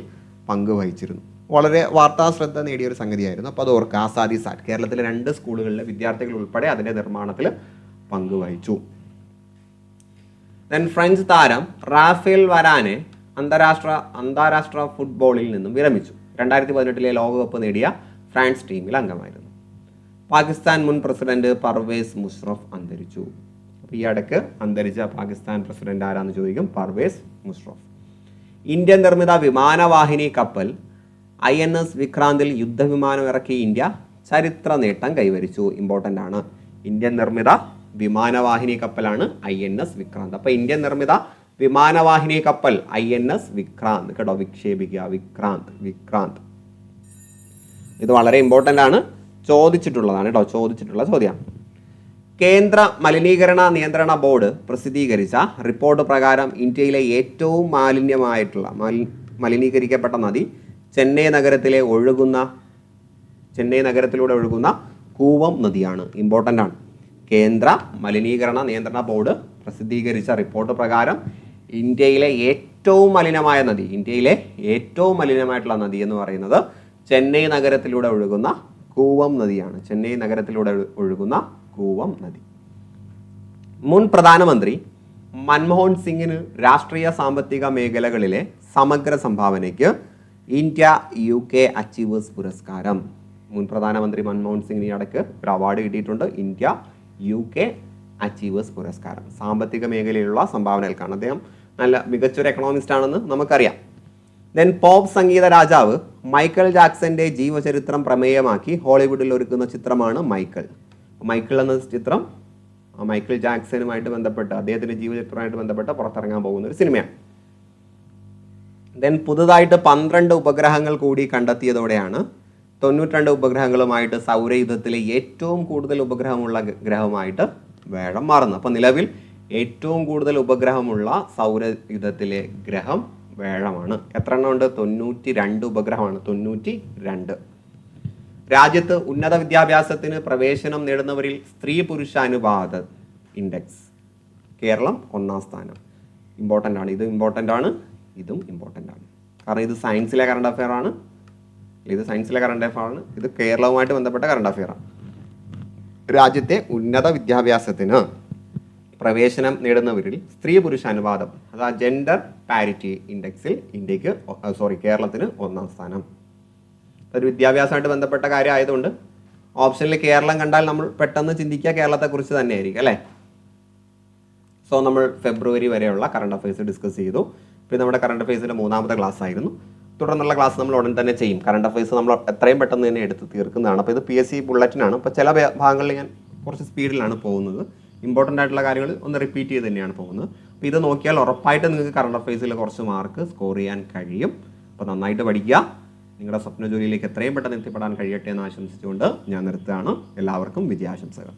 പങ്കുവഹിച്ചിരുന്നു. വളരെ വാർത്താശ്രദ്ധ നേടിയ ഒരു സംഗതിയായിരുന്നു. അപ്പോൾ അത് ഓർക്കുക, ആസാദി സാറ്റ് കേരളത്തിലെ 2 സ്കൂളുകളിലെ വിദ്യാർത്ഥികൾ ഉൾപ്പെടെ അതിൻ്റെ നിർമ്മാണത്തിൽ പങ്കുവഹിച്ചു. ദെൻ ഫ്രഞ്ച് താരം റാഫേൽ വരാനെ അന്താരാഷ്ട്ര ഫുട്ബോളിൽ നിന്നും വിരമിച്ചു. 2018 ലോകകപ്പ് നേടിയ ഫ്രാൻസ് ടീമിൽ അംഗമായിരുന്നു. പാകിസ്ഥാൻ മുൻ പ്രസിഡന്റ് പർവേസ് മുഷറഫ് അന്തരിച്ചു. അപ്പോൾ ഈ ഇടയ്ക്ക് അന്തരിച്ച പാകിസ്ഥാൻ പ്രസിഡന്റ് ആരാന്ന് ചോദിക്കും, പർവേസ് മുഷറഫ്. ഇന്ത്യൻ നിർമ്മിത വിമാനവാഹിനി കപ്പൽ INS വിക്രാന്തിൽ യുദ്ധവിമാനം ഇറക്കി ഇന്ത്യ ചരിത്ര നേട്ടം കൈവരിച്ചു. ഇമ്പോർട്ടൻ്റ് ആണ്. ഇന്ത്യൻ നിർമ്മിത വിമാനവാഹിനി കപ്പലാണ് INS വിക്രാന്ത്. അപ്പോൾ ഇന്ത്യൻ നിർമ്മിത വിമാനവാഹിനി കപ്പൽ INS വിക്രാന്ത് കേട്ടോ, വിക്ഷേപിക്കുക വിക്രാന്ത്. ഇത് വളരെ ഇമ്പോർട്ടൻ്റ് ആണ്, ചോദിച്ചിട്ടുള്ളതാണ് കേട്ടോ, ചോദിച്ചിട്ടുള്ള ചോദ്യമാണ്. കേന്ദ്ര മലിനീകരണ നിയന്ത്രണ ബോർഡ് പ്രസിദ്ധീകരിച്ച റിപ്പോർട്ട് പ്രകാരം ഇന്ത്യയിലെ ഏറ്റവും മലിനീകരിക്കപ്പെട്ട നദി ചെന്നൈ നഗരത്തിലൂടെ ഒഴുകുന്ന കൂവം നദിയാണ്. ഇമ്പോർട്ടൻ്റ് ആണ്. കേന്ദ്ര മലിനീകരണ നിയന്ത്രണ ബോർഡ് പ്രസിദ്ധീകരിച്ച റിപ്പോർട്ട് പ്രകാരം ഇന്ത്യയിലെ ഏറ്റവും മലിനമായിട്ടുള്ള നദി എന്ന് പറയുന്നത് ചെന്നൈ നഗരത്തിലൂടെ ഒഴുകുന്ന കൂവം നദിയാണ്. ചെന്നൈ നഗരത്തിലൂടെ ഒഴുകുന്ന കൂവം നദി. മുൻ പ്രധാനമന്ത്രി മൻമോഹൻ സിംഗിന് രാഷ്ട്രീയ സാമ്പത്തിക മേഖലകളിലെ സമഗ്ര സംഭാവനയ്ക്ക് ഇന്ത്യ UK അച്ചീവേഴ്സ് പുരസ്കാരം. മുൻ പ്രധാനമന്ത്രി മൻമോഹൻ സിംഗിന് ഈ ഇടയ്ക്ക് ഒരു അവാർഡ് കിട്ടിയിട്ടുണ്ട്. ഇന്ത്യ UK അച്ചീവേഴ്സ് പുരസ്കാരം. സാമ്പത്തിക മേഖലയിലുള്ള സംഭാവനകൾക്കാണ്. അദ്ദേഹം നല്ല മികച്ചൊരു എക്കണോമിസ്റ്റ് ആണെന്ന് നമുക്കറിയാം. ദെൻ പോപ്പ് സംഗീത രാജാവ് മൈക്കൽ ജാക്സന്റെ ജീവചരിത്രം പ്രമേയമാക്കി ഹോളിവുഡിൽ ഒരുക്കുന്ന ചിത്രമാണ് മൈക്കിൾ. മൈക്കിൾ എന്ന ചിത്രം മൈക്കിൾ ജാക്സനുമായിട്ട് ബന്ധപ്പെട്ട് അദ്ദേഹത്തിന്റെ ജീവചരിത്രമായിട്ട് ബന്ധപ്പെട്ട് പുറത്തിറങ്ങാൻ പോകുന്ന ഒരു സിനിമയാണ്. ദെൻ പുതുതായിട്ട് 12 ഉപഗ്രഹങ്ങൾ കൂടി കണ്ടെത്തിയതോടെയാണ് 92 ഉപഗ്രഹങ്ങളുമായിട്ട് സൗരയുധത്തിലെ ഏറ്റവും കൂടുതൽ ഉപഗ്രഹമുള്ള ഗ്രഹമായിട്ട് വ്യാഴം മാറുന്നത്. അപ്പോൾ നിലവിൽ ഏറ്റവും കൂടുതൽ ഉപഗ്രഹമുള്ള സൗരയുധത്തിലെ ഗ്രഹം വ്യാഴമാണ്. എത്ര എണ്ണം ഉണ്ട്? 92 ഉപഗ്രഹമാണ്. 92. രാജ്യത്ത് ഉന്നത വിദ്യാഭ്യാസത്തിന് പ്രവേശനം നേടുന്നവരിൽ സ്ത്രീ പുരുഷ അനുപാത ഇൻഡെക്സ് കേരളം 1ാം സ്ഥാനം. ഇമ്പോർട്ടൻ്റ് ആണ്. ഇത് ഇമ്പോർട്ടൻ്റ് ആണ്, ഇതും ഇമ്പോർട്ടൻ്റ് ആണ്. കാരണം ഇത് സയൻസിലെ കറണ്ട് അഫെയർ ആണ്. ഇത് സയൻസിലെ കറണ്ട് അഫെയർ ആണ്. ഇത് കേരളവുമായിട്ട് ബന്ധപ്പെട്ട കറണ്ട് അഫെയർ ആണ്. രാജ്യത്തെ ഉന്നത വിദ്യാഭ്യാസത്തിന് പ്രവേശനം നേടുന്നവരിൽ സ്ത്രീ പുരുഷ അനുപാതം, അതായത് ജെൻഡർ പാരിറ്റി ഇൻഡെക്സിൽ കേരളത്തിന് 1ാം സ്ഥാനം. ഒരു വിദ്യാഭ്യാസമായിട്ട് ബന്ധപ്പെട്ട കാര്യം ആയതുകൊണ്ട് ഓപ്ഷനിൽ കേരളം കണ്ടാൽ നമ്മൾ പെട്ടെന്ന് ചിന്തിക്കുക കേരളത്തെക്കുറിച്ച് തന്നെയായിരിക്കും അല്ലേ. സോ നമ്മൾ ഫെബ്രുവരി വരെയുള്ള കറണ്ട് അഫയേഴ്സ് ഡിസ്കസ് ചെയ്തു. പിന്നെ നമ്മുടെ കറണ്ട് അഫയേഴ്സിൻ്റെ 3ാമത്തെ ക്ലാസ് ആയിരുന്നു. തുടർന്നുള്ള ക്ലാസ് നമ്മൾ ഉടൻ തന്നെ ചെയ്യും. കറണ്ട് അഫയേഴ്സ് നമ്മൾ എത്രയും പെട്ടെന്ന് തന്നെ എടുത്ത് തീർക്കുന്നതാണ്. അപ്പോൾ ഇത് PSC ബുള്ളറ്റിനാണ്. അപ്പോൾ ചില ഭാഗങ്ങളിൽ ഞാൻ കുറച്ച് സ്പീഡിലാണ് പോകുന്നത്. ഇമ്പോർട്ടൻ്റ് ആയിട്ടുള്ള കാര്യങ്ങൾ ഒന്ന് റിപ്പീറ്റ് ചെയ്ത് തന്നെയാണ് പോകുന്നത്. അപ്പോൾ ഇത് നോക്കിയാൽ ഉറപ്പായിട്ട് നിങ്ങൾക്ക് കറണ്ട് അഫയേഴ്സിൽ കുറച്ച് മാർക്ക് സ്കോർ ചെയ്യാൻ കഴിയും. അപ്പോൾ നന്നായിട്ട് പഠിക്കുക. നിങ്ങളുടെ സ്വപ്ന ജോലിയിലേക്ക് എത്രയും പെട്ടെന്ന് എത്തിപ്പെടാൻ കഴിയട്ടെ എന്ന് ആശംസിച്ചുകൊണ്ട് ഞാൻ നിർത്തുകയാണ്. എല്ലാവർക്കും വിജയാശംസകൾ.